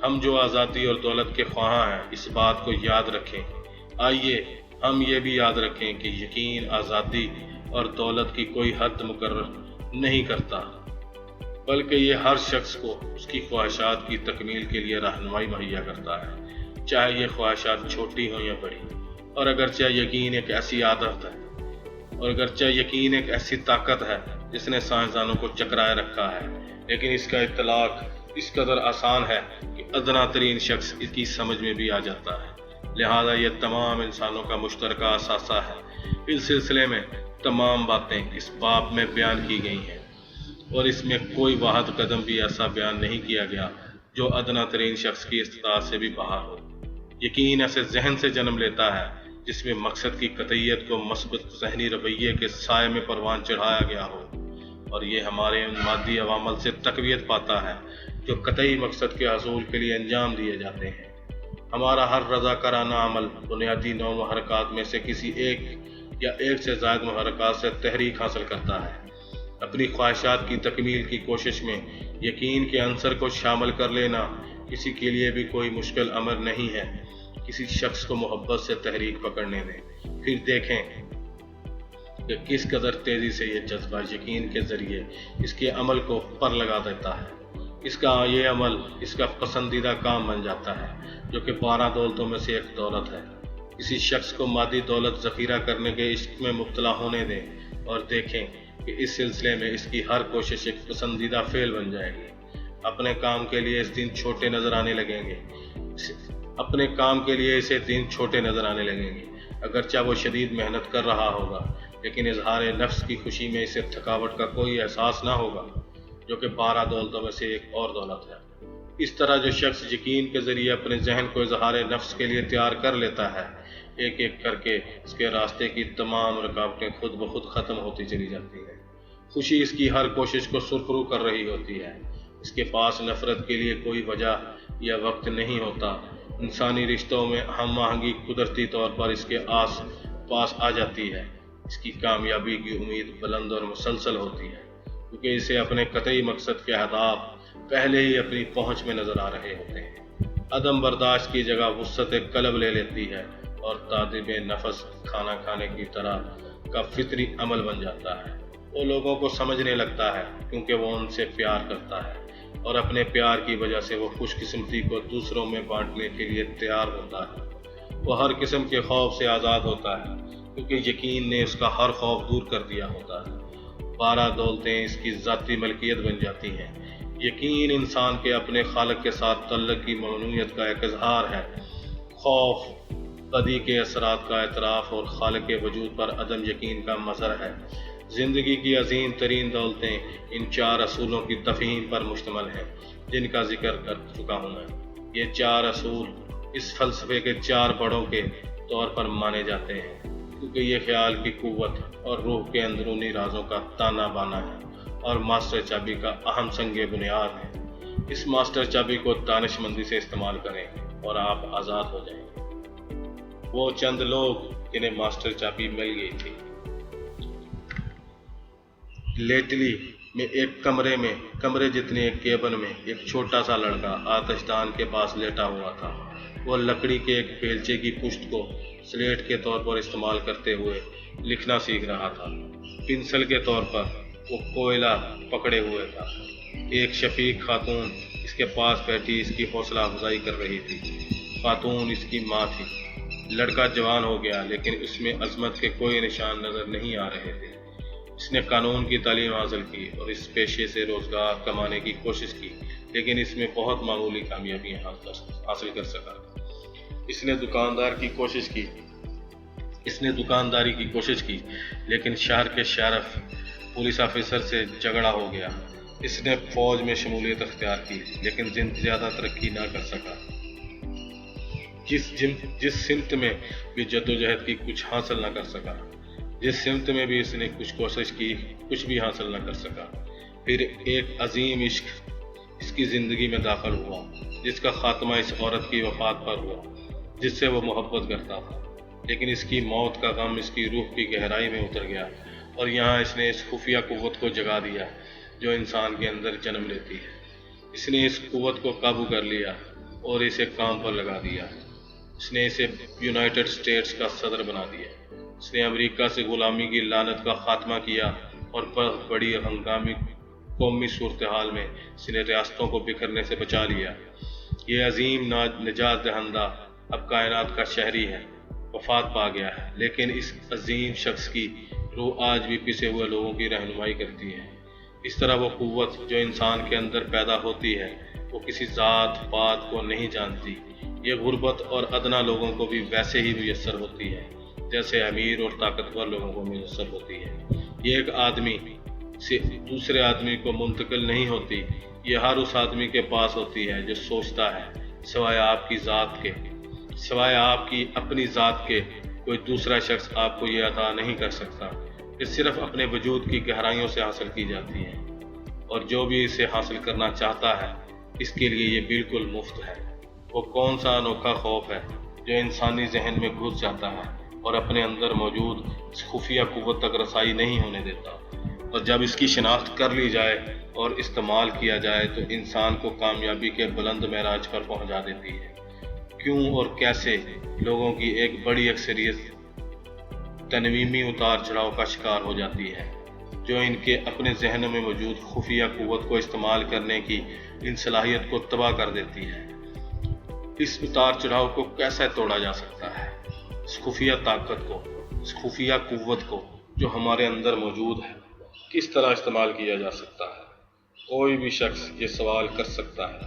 ہم جو آزادی اور دولت کے خواہاں ہیں اس بات کو یاد رکھیں۔ آئیے ہم یہ بھی یاد رکھیں کہ یقین آزادی اور دولت کی کوئی حد مقرر نہیں کرتا، بلکہ یہ ہر شخص کو اس کی خواہشات کی تکمیل کے لیے رہنمائی مہیا کرتا ہے، چاہے یہ خواہشات چھوٹی ہوں یا بڑی۔ اور اگرچہ یقین ایک ایسی عادت ہے، اور اگرچہ یقین ایک ایسی طاقت ہے جس نے سائنسدانوں کو چکرائے رکھا ہے، لیکن اس کا اطلاق اس قدر آسان ہے کہ ادنا ترین شخص اس کی سمجھ میں بھی آ جاتا ہے۔ لہذا یہ تمام انسانوں کا مشترکہ اثاثہ ہے۔ اس سلسلے میں تمام باتیں اس باب میں بیان کی گئی ہیں، اور اس میں کوئی واحد قدم بھی ایسا بیان نہیں کیا گیا جو ادنا ترین شخص کی استطاعت سے بھی باہر ہو۔ یقین ایسے ذہن سے جنم لیتا ہے جس میں مقصد کی قطعیت کو مثبت ذہنی رویے کے سائے میں پروان چڑھایا گیا ہو، اور یہ ہمارے ان مادی عوامل سے تقویت پاتا ہے جو قطعی مقصد کے حصول کے لیے انجام دیے جاتے ہیں۔ ہمارا ہر رضاکارانہ عمل بنیادی 9 محرکات میں سے کسی ایک یا ایک سے زائد محرکات سے تحریک حاصل کرتا ہے۔ اپنی خواہشات کی تکمیل کی کوشش میں یقین کے عنصر کو شامل کر لینا کسی کے لیے بھی کوئی مشکل امر نہیں ہے۔ کسی شخص کو محبت سے تحریک پکڑنے دیں، پھر دیکھیں کہ کس قدر تیزی سے یہ جذبہ یقین کے ذریعے اس کے عمل کو پر لگا دیتا ہے۔ یہ عمل اس کا پسندیدہ کام بن جاتا ہے، جو کہ 12 دولتوں میں سے ایک دولت ہے۔ کسی شخص کو مادی دولت ذخیرہ کرنے کے عشق میں مبتلا ہونے دیں اور دیکھیں کہ اس سلسلے میں اس کی ہر کوشش ایک پسندیدہ فعل بن جائے گی۔ اپنے کام کے لیے اس دن چھوٹے نظر آنے لگیں گے، اگرچہ وہ شدید محنت کر رہا ہوگا، لیکن اظہار نفس کی خوشی میں اسے تھکاوٹ کا کوئی احساس نہ ہوگا، جو کہ 12 دولتوں میں سے ایک اور دولت ہے۔ اس طرح جو شخص یقین کے ذریعے اپنے ذہن کو اظہار نفس کے لیے تیار کر لیتا ہے، ایک ایک کر کے اس کے راستے کی تمام رکاوٹیں خود بخود ختم ہوتی چلی جاتی ہیں۔ خوشی اس کی ہر کوشش کو سرخرو کر رہی ہوتی ہے۔ اس کے پاس نفرت کے لیے کوئی وجہ یا وقت نہیں ہوتا۔ انسانی رشتوں میں ہم آہنگی قدرتی طور پر اس کے آس پاس آ جاتی ہے۔ اس کی کامیابی کی امید بلند اور مسلسل ہوتی ہے، کیونکہ اسے اپنے قطعی مقصد کے اہداف پہلے ہی اپنی پہنچ میں نظر آ رہے ہوتے ہیں۔ عدم برداشت کی جگہ وسعت قلب لے لیتی ہے اور تعذیب نفس کھانا کھانے کی طرح کا فطری عمل بن جاتا ہے۔ وہ لوگوں کو سمجھنے لگتا ہے کیونکہ وہ ان سے پیار کرتا ہے، اور اپنے پیار کی وجہ سے وہ خوش قسمتی کو دوسروں میں بانٹنے کے لیے تیار ہوتا ہے۔ وہ ہر قسم کے خوف سے آزاد ہوتا ہے کیونکہ یقین نے اس کا ہر خوف دور کر دیا ہوتا ہے۔ 12 دولتیں اس کی ذاتی ملکیت بن جاتی ہیں۔ یقین انسان کے اپنے خالق کے ساتھ تعلق کی ممنوعیت کا ایک اظہار ہے۔ خوف بدی کے اثرات کا اعتراف اور خالق کے وجود پر عدم یقین کا مظہر ہے۔ زندگی کی عظیم ترین دولتیں ان 4 اصولوں کی تفہیم پر مشتمل ہیں جن کا ذکر کر چکا ہوں میں۔ یہ 4 اصول اس فلسفے کے 4 بڑوں کے طور پر مانے جاتے ہیں، کیونکہ یہ خیال کی قوت اور روح کے اندرونی رازوں کا تانا بانا ہے اور ماسٹر چابی کا اہم سنگ بنیاد ہے۔ اس ماسٹر چابی کو دانش مندی سے استعمال کریں اور آپ آزاد ہو جائیں گے۔ وہ چند لوگ جنہیں ماسٹر چابی مل گئی تھی۔ لیٹلی میں ایک کمرے جتنے ایک کیبن میں ایک چھوٹا سا لڑکا آتش دان کے پاس لیٹا ہوا تھا۔ وہ لکڑی کے ایک بیلچے کی پشت کو سلیٹ کے طور پر استعمال کرتے ہوئے لکھنا سیکھ رہا تھا۔ پنسل کے طور پر وہ کوئلہ پکڑے ہوئے تھا۔ ایک شفیق خاتون اس کے پاس بیٹھی اس کی حوصلہ افزائی کر رہی تھی۔ خاتون اس کی ماں تھی۔ لڑکا جوان ہو گیا، لیکن اس میں عظمت کے کوئی نشان نظر نہیں آ رہے تھے۔ اس نے قانون کی تعلیم حاصل کی اور اس پیشے سے روزگار کمانے کی کوشش کی، لیکن اس میں بہت معمولی کامیابیاں حاصل کر سکا۔ اس نے دکانداری کی کوشش کی، لیکن شہر کے شیرف پولیس آفیسر سے جھگڑا ہو گیا۔ اس نے فوج میں شمولیت اختیار کی، لیکن زیادہ ترقی نہ کر سکا۔ جس سمت میں بھی جدوجہد کی کچھ حاصل نہ کر سکا۔ جس سمت میں بھی اس نے کچھ کوشش کی کچھ بھی حاصل نہ کر سکا۔ پھر ایک عظیم عشق اس کی زندگی میں داخل ہوا، جس کا خاتمہ اس عورت کی وفات پر ہوا جس سے وہ محبت کرتا تھا، لیکن اس کی موت کا غم اس کی روح کی گہرائی میں اتر گیا اور یہاں اس نے اس خفیہ قوت کو جگا دیا جو انسان کے اندر جنم لیتی ہے۔ اس نے اس قوت کو قابو کر لیا اور اسے کام پر لگا دیا۔ اس نے اسے یونائٹڈ اسٹیٹس کا صدر بنا دیا۔ اس نے امریکہ سے غلامی کی لعنت کا خاتمہ کیا اور بڑی ہنگامی قومی صورتحال میں اس نے ریاستوں کو بکھرنے سے بچا لیا۔ یہ عظیم نجات دہندہ اب کائنات کا شہری ہے، وفات پا گیا ہے، لیکن اس عظیم شخص کی روح آج بھی پسے ہوئے لوگوں کی رہنمائی کرتی ہے۔ اس طرح وہ قوت جو انسان کے اندر پیدا ہوتی ہے وہ کسی ذات پات کو نہیں جانتی۔ یہ غربت اور ادنا لوگوں کو بھی ویسے ہی میسر ہوتی ہے جیسے امیر اور طاقتور لوگوں کو میسر ہوتی ہے۔ یہ ایک آدمی سے دوسرے آدمی کو منتقل نہیں ہوتی، یہ ہر اس آدمی کے پاس ہوتی ہے جو سوچتا ہے سوائے آپ کی ذات کے، سوائے آپ کی اپنی ذات کے کوئی دوسرا شخص آپ کو یہ عطا نہیں کر سکتا۔ یہ صرف اپنے وجود کی گہرائیوں سے حاصل کی جاتی ہے، اور جو بھی اسے حاصل کرنا چاہتا ہے اس کے لیے یہ بالکل مفت ہے۔ وہ کون سا انوکھا خوف ہے جو انسانی ذہن میں گھس جاتا ہے اور اپنے اندر موجود اس خفیہ قوت تک رسائی نہیں ہونے دیتا، اور جب اس کی شناخت کر لی جائے اور استعمال کیا جائے تو انسان کو کامیابی کے بلند معراج پر پہنچا دیتی ہے۔ کیوں اور کیسے لوگوں کی ایک بڑی اکثریت تنویمی اتار چڑھاؤ کا شکار ہو جاتی ہے جو ان کے اپنے ذہنوں میں موجود خفیہ قوت کو استعمال کرنے کی ان صلاحیت کو تباہ کر دیتی ہے۔ اس اتار چڑھاؤ کو کیسے توڑا جا سکتا ہے؟ اس خفیہ طاقت کو، اس خفیہ قوت کو جو ہمارے اندر موجود ہے کس طرح استعمال کیا جا سکتا ہے؟ کوئی بھی شخص یہ سوال کر سکتا ہے۔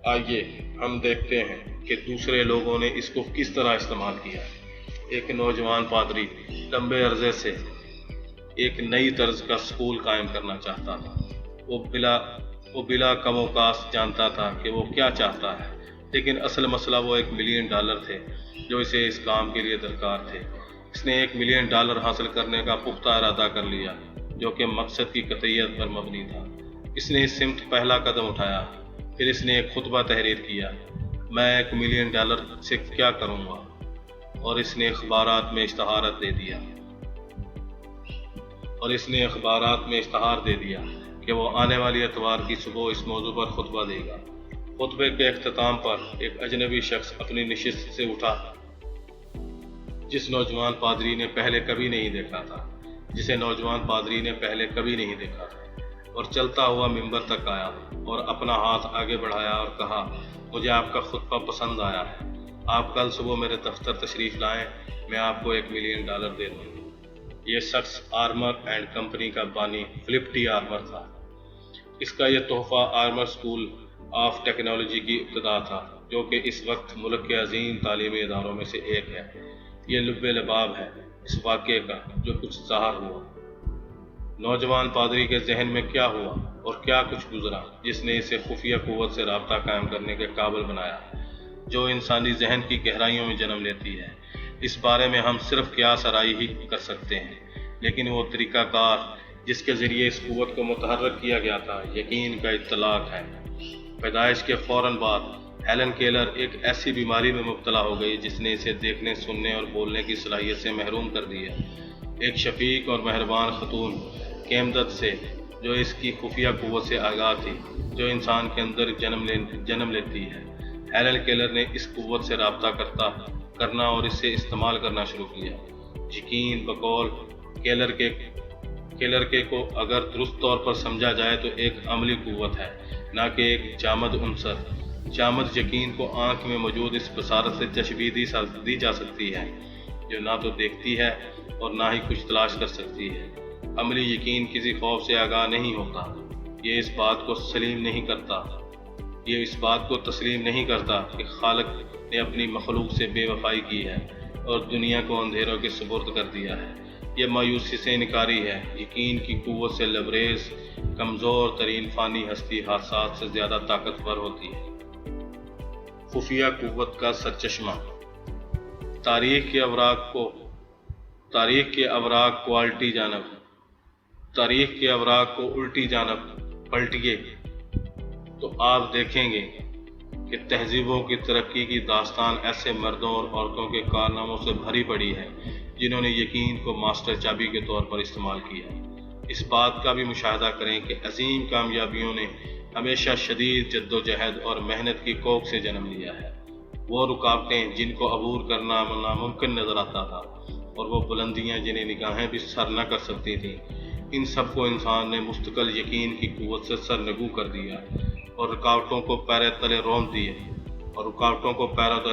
آئیے ہم دیکھتے ہیں کہ دوسرے لوگوں نے اس کو کس طرح استعمال کیا۔ ایک نوجوان پادری لمبے عرصے سے ایک نئی طرز کا سکول قائم کرنا چاہتا تھا۔ وہ بلا کم و کاست جانتا تھا کہ وہ کیا چاہتا ہے، لیکن اصل مسئلہ وہ $1 ملین تھے جو اسے اس کام کے لیے درکار تھے۔ اس نے $1 ملین حاصل کرنے کا پختہ ارادہ کر لیا جو کہ مقصد کی قطعیت پر مبنی تھا۔ اس نے اس سمت پہلا قدم اٹھایا، پھر اس نے ایک خطبہ تحریر کیا، میں $1 ملین سے کیا کروں گا، اور اس نے اخبارات میں اشتہار دے دیا کہ وہ آنے والی اتوار کی صبح اس موضوع پر خطبہ دے گا۔ خطبے کے اختتام پر ایک اجنبی شخص اپنی نشست سے اٹھا جسے نوجوان پادری نے پہلے کبھی نہیں دیکھا تھا اور چلتا ہوا ممبر تک آیا اور اپنا ہاتھ آگے بڑھایا اور کہا، مجھے آپ کا خطبہ پسند آیا ہے، آپ کل صبح میرے دفتر تشریف لائیں، میں آپ کو $1 ملین دے دوں گا۔ یہ شخص آرمر اینڈ کمپنی کا بانی فلپ ٹی آرمر تھا۔ اس کا یہ تحفہ آرمر اسکول آف ٹیکنالوجی کی ابتدا تھا جو کہ اس وقت ملک کے عظیم تعلیمی اداروں میں سے ایک ہے۔ یہ لب لباب ہے اس واقعے کا جو کچھ ظاہر ہوا۔ نوجوان پادری کے ذہن میں کیا ہوا اور کیا کچھ گزرا جس نے اسے خفیہ قوت سے رابطہ قائم کرنے کے قابل بنایا جو انسانی ذہن کی گہرائیوں میں جنم لیتی ہے۔ اس بارے میں ہم صرف قیاس آرائی ہی کر سکتے ہیں، لیکن وہ طریقہ کار جس کے ذریعے اس قوت کو متحرک کیا گیا تھا یقین کا اطلاق ہے۔ پیدائش کے فوراً بعد ہیلن کیلر ایک ایسی بیماری میں مبتلا ہو گئی جس نے اسے دیکھنے، سننے اور بولنے کی صلاحیت سے محروم کر دیا۔ ایک شفیق اور مہربان خاتون کیمدت سے جو اس کی خفیہ قوت سے آگاہ تھی جو انسان کے اندر جنم لیتی ہے۔ ہیلن کیلر نے اس قوت سے رابطہ کرنا اور اسے استعمال کرنا شروع کیا۔ یقین بقول کیلر کے کو اگر درست طور پر سمجھا جائے تو ایک عملی قوت ہے، نہ کہ ایک جامد عنصر۔ جامد یقین کو آنکھ میں موجود اس بصارت سے تشبیہ دی جا سکتی ہے جو نہ تو دیکھتی ہے اور نہ ہی کچھ تلاش کر سکتی ہے۔ عملی یقین کسی خوف سے آگاہ نہیں ہوتا، یہ اس بات کو تسلیم نہیں کرتا کہ خالق نے اپنی مخلوق سے بے وفائی کی ہے اور دنیا کو اندھیروں کے سپرد کر دیا ہے۔ یہ مایوسی سے انکاری ہے۔ یقین کی قوت سے لبریز کمزور ترین فانی ہستی حادثات سے زیادہ طاقتور ہوتی ہے۔ خفیہ قوت کا سرچشمہ۔ تاریخ کے اوراق کو تاریخ کے اوراق کو الٹی جانب پلٹیے تو آپ دیکھیں گے کہ تہذیبوں کی ترقی کی داستان ایسے مردوں اور عورتوں کے کارناموں سے بھری پڑی ہے جنہوں نے یقین کو ماسٹر چابی کے طور پر استعمال کیا۔ اس بات کا بھی مشاہدہ کریں کہ عظیم کامیابیوں نے ہمیشہ شدید جدوجہد اور محنت کی کوکھ سے جنم لیا ہے۔ وہ رکاوٹیں جن کو عبور کرنا ناممکن نظر آتا تھا اور وہ بلندیاں جنہیں نگاہیں بھی سر نہ کر سکتی تھیں، ان سب کو انسان نے مستقل یقین کی قوت سے سرنگو کر دیا اور رکاوٹوں کو پیروں تلے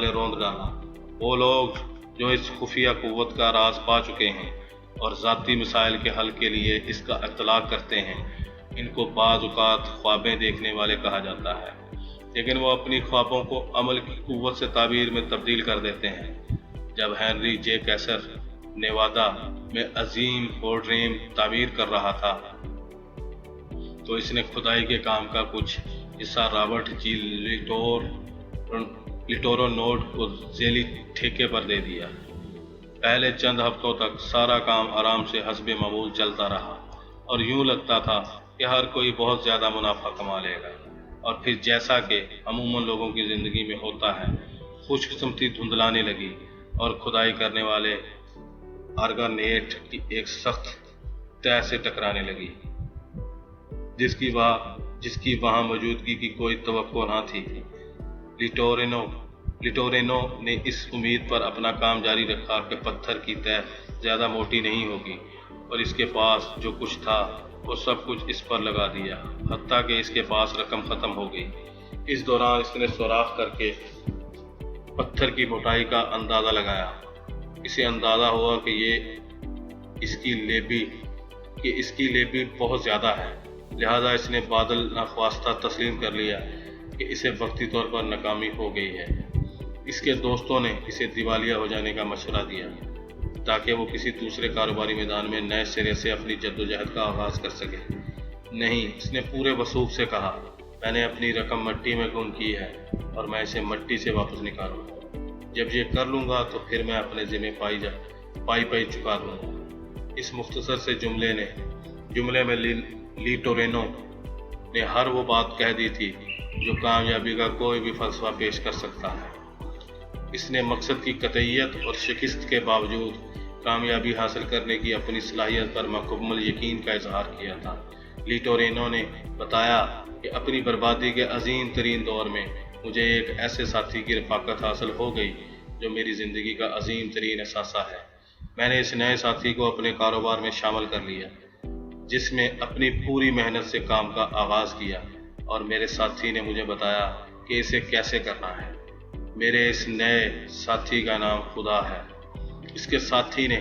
روند ڈالا۔ وہ لوگ جو اس خفیہ قوت کا راز پا چکے ہیں اور ذاتی مسائل کے حل کے لیے اس کا اطلاق کرتے ہیں، ان کو بعض اوقات خوابیں دیکھنے والے کہا جاتا ہے، لیکن وہ اپنی خوابوں کو عمل کی قوت سے تعبیر میں تبدیل کر دیتے ہیں۔ جب ہنری جے کیسر نیوادا میں عظیم ہولڈریم تعمیر کر رہا تھا تو اس نے کھدائی کے کام کا کچھ حصہ رابرٹ جی لیٹورو نوڈ کو ذیلی ٹھیکے پر دے دیا۔ پہلے چند ہفتوں تک سارا کام آرام سے حسب معمول چلتا رہا اور یوں لگتا تھا کہ ہر کوئی بہت زیادہ منافع کما لے گا، اور پھر جیسا کہ عموماً لوگوں کی زندگی میں ہوتا ہے، خوش قسمتی دھندلانے لگی اور کھدائی کرنے والے آرگانیٹ کی ایک سخت طے سے ٹکرانے لگی جس کی وہاں موجودگی کی کوئی توقع نہ تھی۔ لیٹورینو نے اس امید پر اپنا کام جاری رکھا کہ پتھر کی طے زیادہ موٹی نہیں ہوگی، اور اس کے پاس جو کچھ تھا وہ سب کچھ اس پر لگا دیا، حتیٰ کہ اس کے پاس رقم ختم ہو گئی۔ اس دوران اس نے سوراخ کر کے پتھر کی موٹائی کا اندازہ لگایا۔ اسے اندازہ ہوا کہ اس کی لیبی بہت زیادہ ہے، لہذا اس نے بادل ناخواستہ تسلیم کر لیا کہ اسے وقتی طور پر ناکامی ہو گئی ہے۔ اس کے دوستوں نے اسے دیوالیہ ہو جانے کا مشورہ دیا تاکہ وہ کسی دوسرے کاروباری میدان میں نئے سرے سے اپنی جدوجہد کا آغاز کر سکے۔ نہیں، اس نے پورے وثوق سے کہا، میں نے اپنی رقم مٹی میں گم کی ہے اور میں اسے مٹی سے واپس نکالوں گا۔ جب یہ کر لوں گا تو پھر میں اپنے ذمہ پائی چکا دوں گا۔ اس مختصر سے جملے میں لیٹورینو نے ہر وہ بات کہہ دی تھی جو کامیابی کا کوئی بھی فلسفہ پیش کر سکتا ہے۔ اس نے مقصد کی قطعیت اور شکست کے باوجود کامیابی حاصل کرنے کی اپنی صلاحیت پر مکمل یقین کا اظہار کیا تھا۔ لیٹورینو نے بتایا کہ اپنی بربادی کے عظیم ترین دور میں مجھے ایک ایسے ساتھی کی رفاقت حاصل ہو گئی جو میری زندگی کا عظیم ترین اثاثہ ہے۔ میں نے اس نئے ساتھی کو اپنے کاروبار میں شامل کر لیا جس میں اپنی پوری محنت سے کام کا آغاز کیا، اور میرے ساتھی نے مجھے بتایا کہ اسے کیسے کرنا ہے۔ میرے اس نئے ساتھی کا نام خدا ہے۔ اس کے ساتھی نے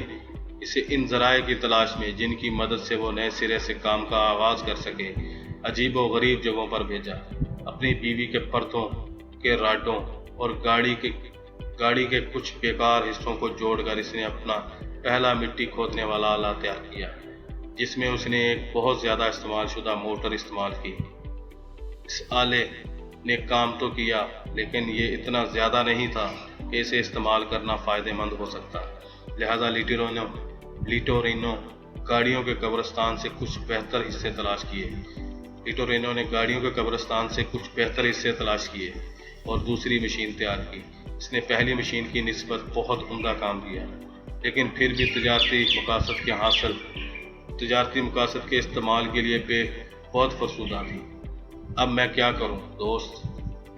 اسے ان ذرائع کی تلاش میں جن کی مدد سے وہ نئے سرے سے کام کا آغاز کر سکے عجیب و غریب جگہوں پر بھیجا۔ اپنی بیوی کے پرتوں کے راڈوں اور گاڑی کے کچھ بیکار حصوں کو جوڑ کر اس نے اپنا پہلا مٹی کھودنے والا آلہ تیار کیا، جس میں اس نے ایک بہت زیادہ استعمال شدہ موٹر استعمال کی۔ اس آلے نے کام تو کیا، لیکن یہ اتنا زیادہ نہیں تھا کہ اسے استعمال کرنا فائدہ مند ہو سکتا، لہذا لیٹورینو گاڑیوں کے قبرستان سے کچھ بہتر حصے تلاش کیے اور دوسری مشین تیار کی۔ اس نے پہلی مشین کی نسبت بہت عمدہ کام کیا، لیکن پھر بھی تجارتی مقاصد کے استعمال کے لیے بہت فرسودہ تھی۔ اب میں کیا کروں دوست؟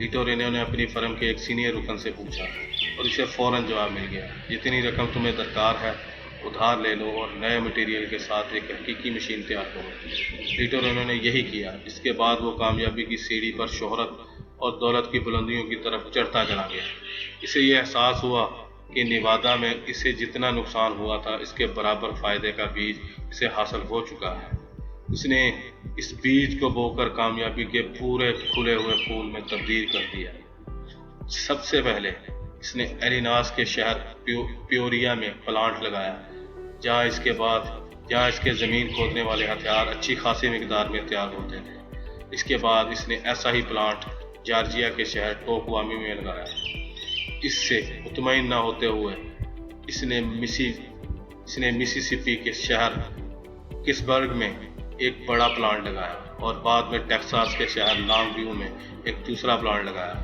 لیٹورینو نے اپنی فرم کے ایک سینئر رکن سے پوچھا، اور اسے فوراً جواب مل گیا، جتنی رقم تمہیں درکار ہے ادھار لے لو اور نئے مٹیریل کے ساتھ ایک حقیقی مشین تیار کرو۔ لیٹورینو نے یہی کیا۔ اس کے بعد وہ کامیابی کی سیڑھی پر شہرت اور دولت کی بلندیوں کی طرف چڑھتا چلا گیا۔ اسے یہ احساس ہوا کہ نیوادا میں اسے جتنا نقصان ہوا تھا اس کے برابر فائدے کا بیج اسے حاصل ہو چکا ہے۔ اس نے اس بیج کو بو کر کامیابی کے پورے کھلے ہوئے پھول میں تبدیل کر دیا۔ سب سے پہلے اس نے ایلیناس کے شہر پیوریا میں پلانٹ لگایا، جہاں اس کے زمین کھودنے والے ہتھیار اچھی خاصی مقدار میں تیار ہوتے تھے۔ اس کے بعد اس نے ایسا ہی پلانٹ جارجیا کے شہر ٹوکوامی میں لگایا۔ اس سے مطمئن نہ ہوتے ہوئے اس نے اس نے مسیسپی کے شہر کسبرگ میں ایک بڑا پلانٹ لگایا اور بعد میں ٹیکساس کے شہر لانگ ویو میں ایک دوسرا پلانٹ لگایا۔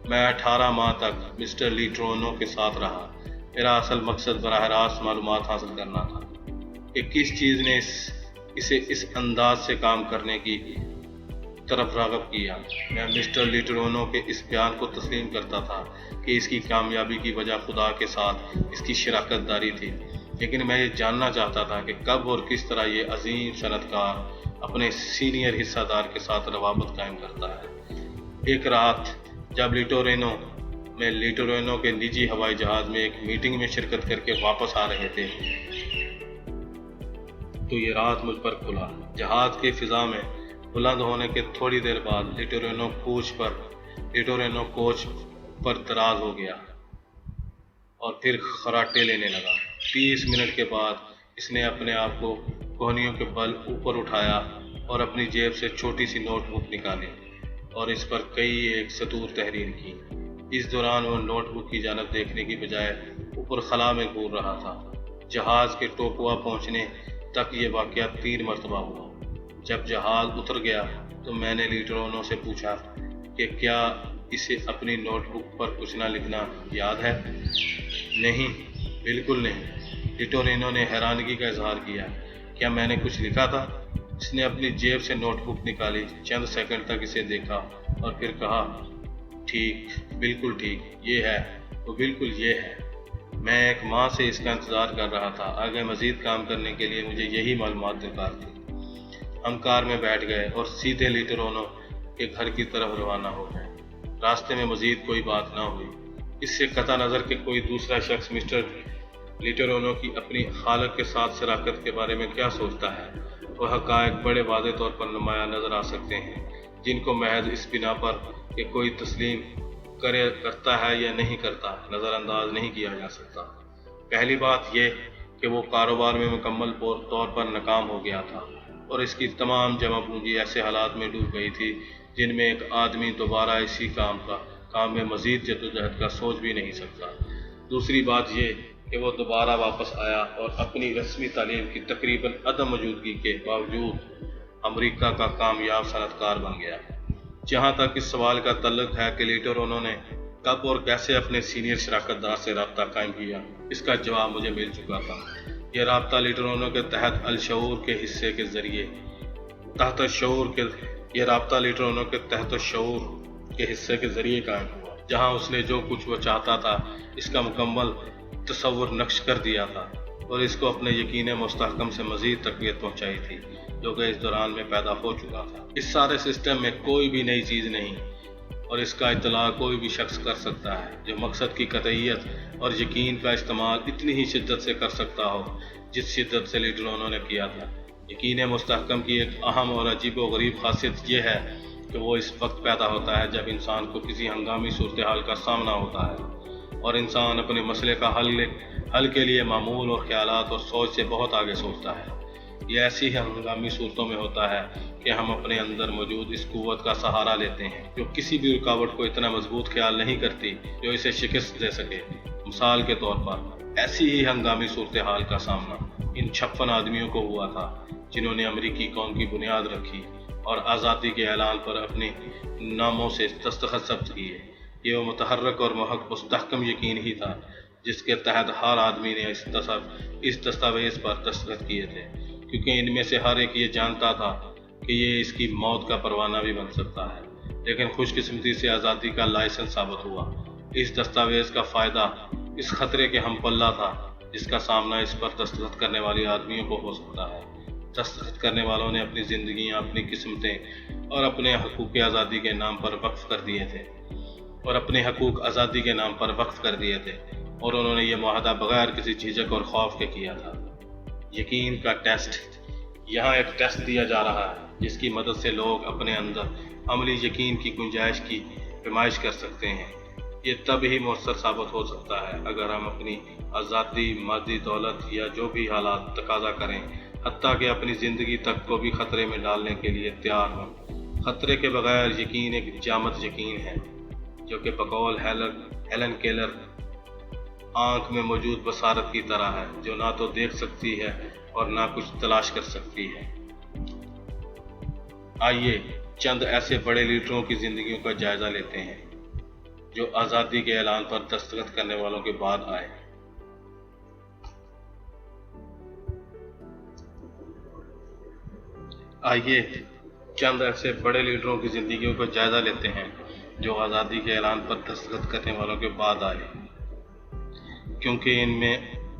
میں 18 ماہ تک مسٹر لیٹرونو کے ساتھ رہا۔ میرا اصل مقصد براہ راست معلومات حاصل کرنا تھا کہ کس چیز نے اسے اس انداز سے کام کرنے کی طرف راغب کیا۔ میں مسٹر لیٹرونو کے اس بیان کو تسلیم کرتا تھا کہ اس کی کامیابی کی وجہ خدا کے ساتھ اس کی شراکت داری تھی، لیکن میں یہ جاننا چاہتا تھا کہ کب اور کس طرح یہ عظیم صنعت کار اپنے سینئر حصہ دار کے ساتھ روابط قائم کرتا ہے۔ ایک رات جب لیٹورینو کے نجی ہوائی جہاز میں ایک میٹنگ میں شرکت کر کے واپس آ رہے تھے تو یہ رات مجھ پر کھلا۔ جہاز کی فضا میں بلند ہونے کے تھوڑی دیر بعد لیٹورینو کوچ پر دراز ہو گیا اور پھر خراٹے لینے لگا۔ 30 منٹ کے بعد اس نے اپنے آپ کو کوہنیوں کے بل اوپر اٹھایا اور اپنی جیب سے چھوٹی سی نوٹ بک نکالی اور اس پر کئی ایک سطور تحریر کی۔ اس دوران وہ نوٹ بک کی جانب دیکھنے کی بجائے اوپر خلا میں گھور رہا تھا۔ جہاز کے ٹوکوا پہنچنے تک یہ واقعہ 3 مرتبہ ہوا۔ جب جہاز اتر گیا تو میں نے لیٹرونو سے پوچھا کہ کیا اسے اپنی نوٹ بک پر کچھ نہ لکھنا یاد ہے؟ نہیں، بالکل نہیں، لیٹرونو نے حیرانگی کا اظہار کیا۔ کیا میں نے کچھ لکھا تھا؟ اس نے اپنی جیب سے نوٹ بک نکالی، چند سیکنڈ تک اسے دیکھا اور پھر کہا، ٹھیک، بالکل ٹھیک، یہ ہے، وہ بالکل یہ ہے۔ میں 1 ماہ سے اس کا انتظار کر رہا تھا۔ آگے مزید کام کرنے کے لیے مجھے یہی معلومات درکار تھی۔ ہم کار میں بیٹھ گئے اور سیدھے لیٹرونو کے گھر کی طرف روانہ ہو گئے۔ راستے میں مزید کوئی بات نہ ہوئی۔ اس سے قطع نظر کہ کوئی دوسرا شخص مسٹر لیٹرونو کی اپنی خالق کے ساتھ شراکت کے بارے میں کیا سوچتا ہے، وہ حقائق بڑے واضح طور پر نمایاں نظر آ سکتے ہیں، جن کو محض اس بنا پر کہ کوئی تسلیم کرتا ہے یا نہیں کرتا نظر انداز نہیں کیا جا سکتا۔ پہلی بات یہ کہ وہ کاروبار میں مکمل طور پر ناکام ہو گیا تھا اور اس کی تمام جمع پونجی ایسے حالات میں ڈوب گئی تھی جن میں ایک آدمی دوبارہ اسی کام میں مزید جدوجہد کا سوچ بھی نہیں سکتا۔ دوسری بات یہ کہ وہ دوبارہ واپس آیا اور اپنی رسمی تعلیم کی تقریباً عدم موجودگی کے باوجود امریکہ کا کامیاب صنعت کار بن گیا۔ جہاں تک اس سوال کا تعلق ہے کہ لیٹرونو نے کب اور کیسے اپنے سینئر شراکت دار سے رابطہ قائم کیا، اس کا جواب مجھے مل چکا تھا۔ یہ رابطہ لیٹرونو کے تحت الشعور کے حصے کے ذریعے قائم ہوا، جہاں اس نے جو کچھ وہ چاہتا تھا اس کا مکمل تصور نقش کر دیا تھا اور اس کو اپنے یقین مستحکم سے مزید تقویت پہنچائی تھی جو کہ اس دوران میں پیدا ہو چکا تھا۔ اس سارے سسٹم میں کوئی بھی نئی چیز نہیں اور اس کا اطلاع کوئی بھی شخص کر سکتا ہے جو مقصد کی قطعیت اور یقین کا استعمال اتنی ہی شدت سے کر سکتا ہو جس شدت سے لیٹرونو نے کیا تھا۔ یقین مستحکم کی ایک اہم اور عجیب و غریب خاصیت یہ ہے کہ وہ اس وقت پیدا ہوتا ہے جب انسان کو کسی ہنگامی صورتحال کا سامنا ہوتا ہے اور انسان اپنے مسئلے کا حل کے لیے معمول اور خیالات اور سوچ سے بہت آگے سوچتا ہے۔ یہ ایسی ہنگامی صورتوں میں ہوتا ہے کہ ہم اپنے اندر موجود اس قوت کا سہارا لیتے ہیں جو کسی بھی رکاوٹ کو اتنا مضبوط خیال نہیں کرتی جو اسے شکست دے سکے۔ مثال کے طور پر ایسی ہی ہنگامی صورتحال کا سامنا ان 56 آدمیوں کو ہوا تھا جنہوں نے امریکی قوم کی بنیاد رکھی اور آزادی کے اعلان پر اپنے ناموں سے دستخط ثبت کیے۔ یہ وہ متحرک اور مستحکم یقین ہی تھا جس کے تحت ہر آدمی نے اس دستاویز پر دستخط کیے تھے، کیونکہ ان میں سے ہر ایک یہ جانتا تھا کہ یہ اس کی موت کا پروانہ بھی بن سکتا ہے، لیکن خوش قسمتی سے آزادی کا لائسنس ثابت ہوا۔ اس دستاویز کا فائدہ اس خطرے کے ہم پلہ تھا جس کا سامنا اس پر دستخط کرنے والے آدمیوں کو ہو سکتا ہے۔ دستخط کرنے والوں نے اپنی زندگیاں، اپنی قسمتیں اور اپنے حقوق آزادی کے نام پر وقف کر دیے تھے اور انہوں نے یہ معاہدہ بغیر کسی جھجک اور خوف کے کیا تھا۔ یقین کا ٹیسٹ۔ یہاں ایک ٹیسٹ دیا جا رہا ہے جس کی مدد سے لوگ اپنے اندر عملی یقین کی گنجائش کی پیمائش کر سکتے ہیں۔ یہ تب ہی مؤثر ثابت ہو سکتا ہے اگر ہم اپنی آزادی، مادی دولت یا جو بھی حالات تقاضا کریں، حتیٰ کہ اپنی زندگی تک کو بھی خطرے میں ڈالنے کے لیے تیار ہوں۔ خطرے کے بغیر یقین ایک جامد یقین ہے جو کہ بقول ہیلن کیلر آنکھ میں موجود بصارت کی طرح ہے جو نہ تو دیکھ سکتی ہے اور نہ کچھ تلاش کر سکتی ہے۔ آئیے چند ایسے بڑے لیڈروں کی زندگیوں کا جائزہ لیتے ہیں جو آزادی کے اعلان پر دستخط کرنے والوں کے بعد آئے۔ آئیے چند ایسے بڑے لیڈروں کی زندگیوں کا جائزہ لیتے ہیں جو آزادی کے اعلان پر دستخط کرنے والوں کے بعد آئے، کیونکہ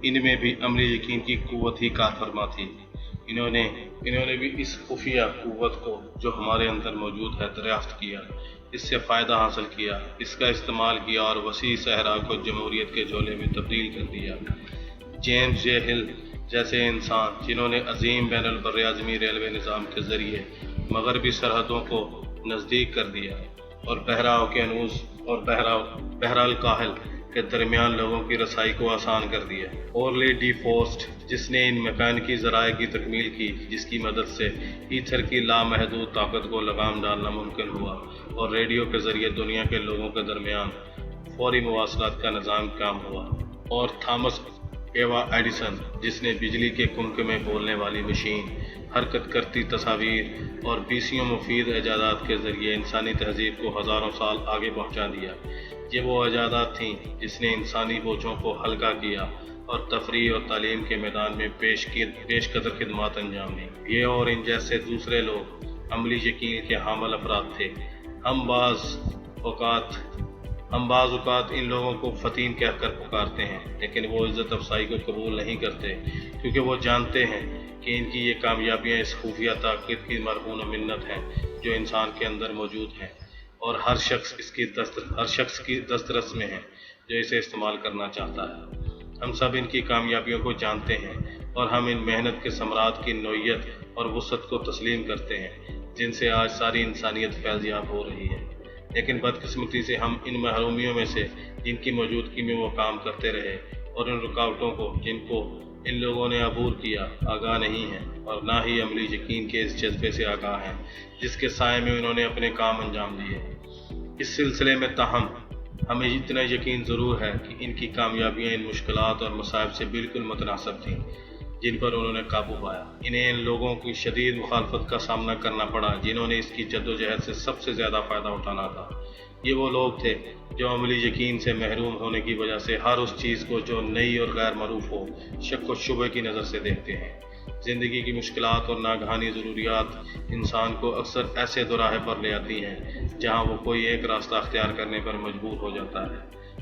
ان میں بھی عملی یقین کی قوت ہی کار فرما تھی۔ انہوں نے بھی اس خفیہ قوت کو جو ہمارے اندر موجود ہے دریافت کیا، اس سے فائدہ حاصل کیا، اس کا استعمال کیا اور وسیع صحرا کو جمہوریت کے جھولے میں تبدیل کر دیا۔ جیمز جے ہل جیسے انسان جنہوں نے عظیم بین البراعظمی ریلوے نظام کے ذریعے مغربی سرحدوں کو نزدیک کر دیا اور بحیرہ اوقیانوس اور بحر الکاہل کے درمیان لوگوں کی رسائی کو آسان کر دیا۔ اورلی ڈی فورسٹ جس نے ان میکانیکی ذرائع کی تکمیل کی جس کی مدد سے ایتھر کی لامحدود طاقت کو لگام ڈالنا ممکن ہوا اور ریڈیو کے ذریعے دنیا کے لوگوں کے درمیان فوری مواصلات کا نظام قائم ہوا، اور تھامس ایوا ایڈیسن جس نے بجلی کے کنکے میں بولنے والی مشین، حرکت کرتی تصاویر اور بیسیوں مفید ایجادات کے ذریعے انسانی تہذیب کو ہزاروں سال آگے پہنچا دیا۔ یہ وہ ایجادات تھیں جس نے انسانی بوجھوں کو ہلکا کیا اور تفریح اور تعلیم کے میدان میں پیش قدر خدمات انجام دی۔ یہ اور ان جیسے دوسرے لوگ عملی یقین کے حامل افراد تھے۔ ہم بعض اوقات ان لوگوں کو فتین کہہ کر پکارتے ہیں، لیکن وہ عزت افزائی کو قبول نہیں کرتے کیونکہ وہ جانتے ہیں کہ ان کی یہ کامیابیاں اس خفیہ طاقت کی مرہون منت ہیں جو انسان کے اندر موجود ہیں، اور ہر شخص کی دسترس میں ہے جو اسے استعمال کرنا چاہتا ہے۔ ہم سب ان کی کامیابیوں کو جانتے ہیں اور ہم ان محنت کے ثمرات کی نوعیت اور وسعت کو تسلیم کرتے ہیں جن سے آج ساری انسانیت فیض یاب ہو رہی ہے، لیکن بدقسمتی سے ہم ان محرومیوں میں سے جن کی موجودگی میں وہ کام کرتے رہے اور ان رکاوٹوں کو جن کو ان لوگوں نے عبور کیا آگاہ نہیں ہیں، اور نہ ہی عملی یقین کے اس جذبے سے آگاہ ہیں جس کے سائے میں انہوں نے اپنے کام انجام دیے۔ اس سلسلے میں تاہم ہمیں اتنا یقین ضرور ہے کہ ان کی کامیابیاں ان مشکلات اور مصائب سے بالکل متناسب تھیں جن پر انہوں نے قابو پایا۔ انہیں ان لوگوں کی شدید مخالفت کا سامنا کرنا پڑا جنہوں نے اس کی جدوجہد سے سب سے زیادہ فائدہ اٹھانا تھا۔ یہ وہ لوگ تھے جو عملی یقین سے محروم ہونے کی وجہ سے ہر اس چیز کو جو نئی اور غیر معروف ہو شک و شبہ کی نظر سے دیکھتے ہیں۔ زندگی کی مشکلات اور ناگہانی ضروریات انسان کو اکثر ایسے دوراہے پر لے آتی ہیں جہاں وہ کوئی ایک راستہ اختیار کرنے پر مجبور ہو جاتا ہے۔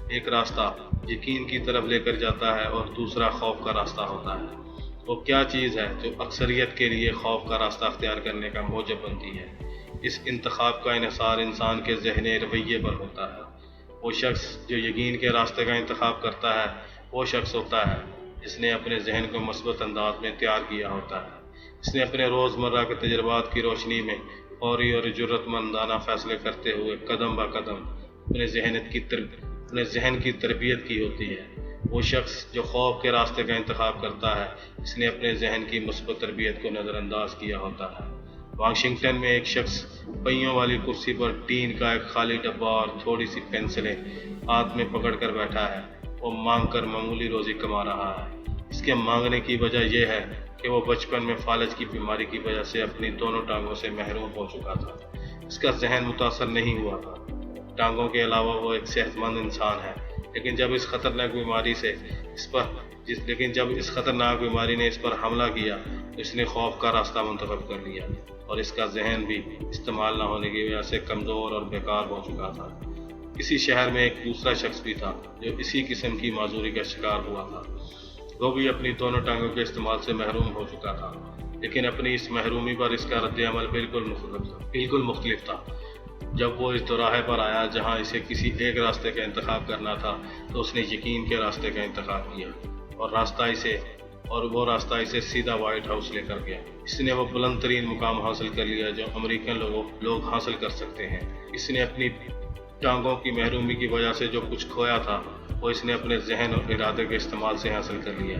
ایک راستہ یقین کی طرف لے کر جاتا ہے اور دوسرا خوف کا راستہ ہوتا ہے۔ وہ کیا چیز ہے جو اکثریت کے لیے خوف کا راستہ اختیار کرنے کا موجب بنتی ہے؟ اس انتخاب کا انحصار انسان کے ذہنی رویے پر ہوتا ہے۔ وہ شخص جو یقین کے راستے کا انتخاب کرتا ہے وہ شخص ہوتا ہے جس نے اپنے ذہن کو مثبت انداز میں تیار کیا ہوتا ہے۔ اس نے اپنے روزمرہ کے تجربات کی روشنی میں فوری اور جرأت مندانہ فیصلے کرتے ہوئے قدم با قدم اپنے ذہن کی تربیت کی ہوتی ہے۔ وہ شخص جو خوف کے راستے کا انتخاب کرتا ہے اس نے اپنے ذہن کی مثبت تربیت کو نظر انداز کیا ہوتا ہے۔ واشنگٹن میں ایک شخص پہیوں والی کرسی پر ٹین کا ایک خالی ڈبہ اور تھوڑی سی پینسلیں ہاتھ میں پکڑ کر بیٹھا ہے۔ وہ مانگ کر معمولی روزی کما رہا ہے۔ اس کے مانگنے کی وجہ یہ ہے کہ وہ بچپن میں فالج کی بیماری کی وجہ سے اپنی دونوں ٹانگوں سے محروم ہو چکا تھا۔ اس کا ذہن متاثر نہیں ہوا تھا۔ ٹانگوں کے علاوہ وہ ایک صحت مند انسان ہے، لیکن جب اس خطرناک بیماری نے اس پر حملہ کیا تو اس نے خوف کا راستہ منتخب کر لیا اور اس کا ذہن بھی استعمال نہ ہونے کی وجہ سے کمزور اور بیکار ہو چکا تھا۔ اسی شہر میں ایک دوسرا شخص بھی تھا جو اسی قسم کی معذوری کا شکار ہوا تھا۔ وہ بھی اپنی دونوں ٹانگوں کے استعمال سے محروم ہو چکا تھا، لیکن اپنی اس محرومی پر اس کا رد عمل بالکل مختلف تھا۔ جب وہ اس دوراہے پر آیا جہاں اسے کسی ایک راستے کا انتخاب کرنا تھا تو اس نے یقین کے راستے کا انتخاب کیا اور وہ راستہ اسے سیدھا وائٹ ہاؤس لے کر گیا۔ اس نے وہ بلند ترین مقام حاصل کر لیا جو امریکن لوگ حاصل کر سکتے ہیں۔ اس نے اپنی ٹانگوں کی محرومی کی وجہ سے جو کچھ کھویا تھا وہ اس نے اپنے ذہن اور ارادے کے استعمال سے حاصل کر لیا،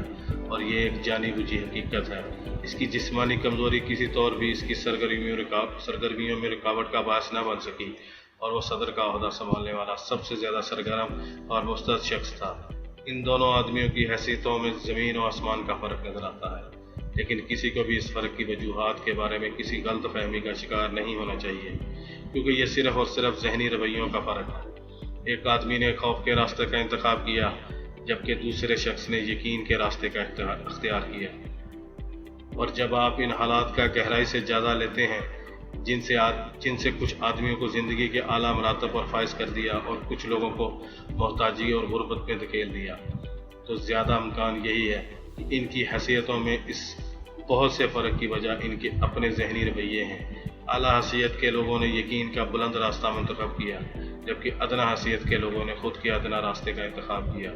اور یہ ایک جانی بوجھی حقیقت ہے۔ اس کی جسمانی کمزوری کسی طور بھی اس کی سرگرمیوں میں رکاوٹ کا باعث نہ بن سکی، اور وہ صدر کا عہدہ سنبھالنے والا سب سے زیادہ سرگرم اور مستعد شخص تھا۔ ان دونوں آدمیوں کی حیثیتوں میں زمین و آسمان کا فرق نظر آتا ہے، لیکن کسی کو بھی اس فرق کی وجوہات کے بارے میں کسی غلط فہمی کا شکار نہیں ہونا چاہیے، کیونکہ یہ صرف اور صرف ذہنی رویوں کا فرق ہے۔ ایک آدمی نے خوف کے راستے کا انتخاب کیا، جبکہ دوسرے شخص نے یقین کے راستے کا اختیار کیا۔ اور جب آپ ان حالات کا گہرائی سے جائزہ لیتے ہیں، جن سے کچھ آدمیوں کو زندگی کے اعلیٰ مراتب پر فائز کر دیا اور کچھ لوگوں کو محتاجی اور غربت میں دھکیل دیا، تو زیادہ امکان یہی ہے کہ ان کی حیثیتوں میں اس بہت سے فرق کی وجہ ان کے اپنے ذہنی رویے ہیں۔ اعلیٰ حیثیت کے لوگوں نے یقین کا بلند راستہ منتخب کیا، جبکہ ادنا حیثیت کے لوگوں نے خود کے ادنا راستے کا انتخاب کیا۔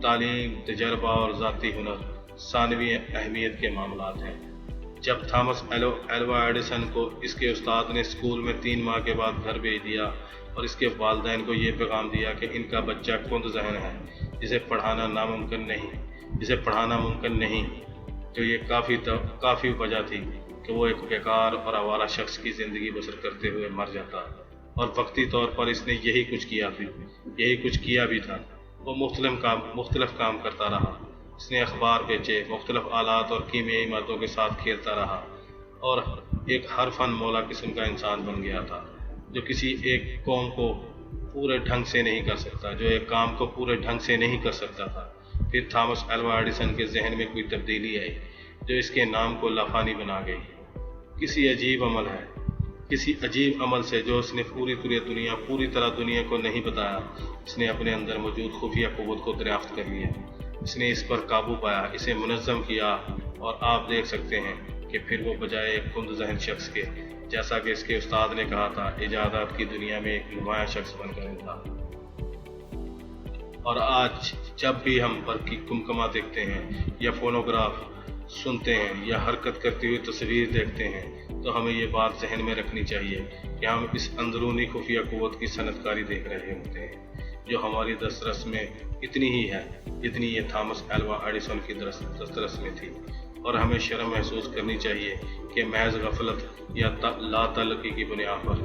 تعلیم، تجربہ اور ذاتی ہنر ثانوی اہمیت کے معاملات ہیں۔ جب تھامس ایلوا ایڈیسن کو اس کے استاد نے اسکول میں 3 ماہ کے بعد گھر بھیج دیا اور اس کے والدین کو یہ پیغام دیا کہ ان کا بچہ کند ذہن ہے، جسے پڑھانا ممکن نہیں، تو یہ کافی وجہ تھی کہ وہ ایک بیکار اور آوارہ شخص کی زندگی بسر کرتے ہوئے مر جاتا، اور وقتی طور پر اس نے یہی کچھ کیا بھی تھا۔ وہ مختلف کام کرتا رہا، اس نے اخبار بیچے، مختلف آلات اور کیمیائی مادوں کے ساتھ کھیلتا رہا، اور ایک ہر فن مولا قسم کا انسان بن گیا تھا، جو کسی ایک کام کو پورے ڈھنگ سے نہیں کر سکتا تھا۔ پھر تھامس ایلوا ایڈیسن کے ذہن میں کوئی تبدیلی آئی جو اس کے نام کو لافانی بنا گئی۔ کسی عجیب عمل سے جو اس نے پوری طرح دنیا کو نہیں بتایا، اس نے اپنے اندر موجود خفیہ قوت کو دریافت کر لیا۔ اس نے اس پر قابو پایا، اسے منظم کیا، اور آپ دیکھ سکتے ہیں کہ پھر وہ بجائے ایک کند ذہن شخص کے، جیسا کہ اس کے استاد نے کہا تھا، ایجادات کی دنیا میں ایک نمایاں شخص بن گیا تھا۔ اور آج جب بھی ہم برقی کمکمہ دیکھتے ہیں یا فونوگراف سنتے ہیں یا حرکت کرتی ہوئی تصویر دیکھتے ہیں، تو ہمیں یہ بات ذہن میں رکھنی چاہیے کہ ہم اس اندرونی خفیہ قوت کی صنعت کاری دیکھ رہے ہوتے ہیں، جو ہماری دسترس میں اتنی ہی ہے جتنی یہ تھامس ایلوا ایڈیسن کی دسترس میں تھی، اور ہمیں شرم محسوس کرنی چاہیے کہ محض غفلت یا لا تعلقی کی بنیاد پر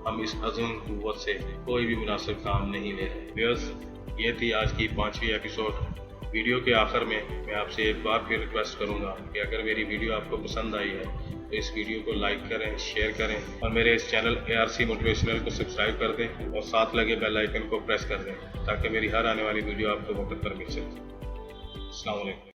ہم اس عظیم قوت سے کوئی بھی مناسب کام نہیں لے رہے۔ ویورز، یہ تھی آج کی 5ویں ایپیسوڈ۔ ویڈیو کے آخر میں آپ سے ایک بار پھر ریکویسٹ کروں گا کہ اگر میری ویڈیو آپ کو پسند آئی ہے تو اس ویڈیو کو لائک کریں، شیئر کریں، اور میرے اس چینل ARC موٹیویشنل کو سبسکرائب کر دیں، اور ساتھ لگے بیل آئیکن کو پریس کر دیں تاکہ میری ہر آنے والی ویڈیو آپ کو وقت پر مل سکے۔ السلام علیکم۔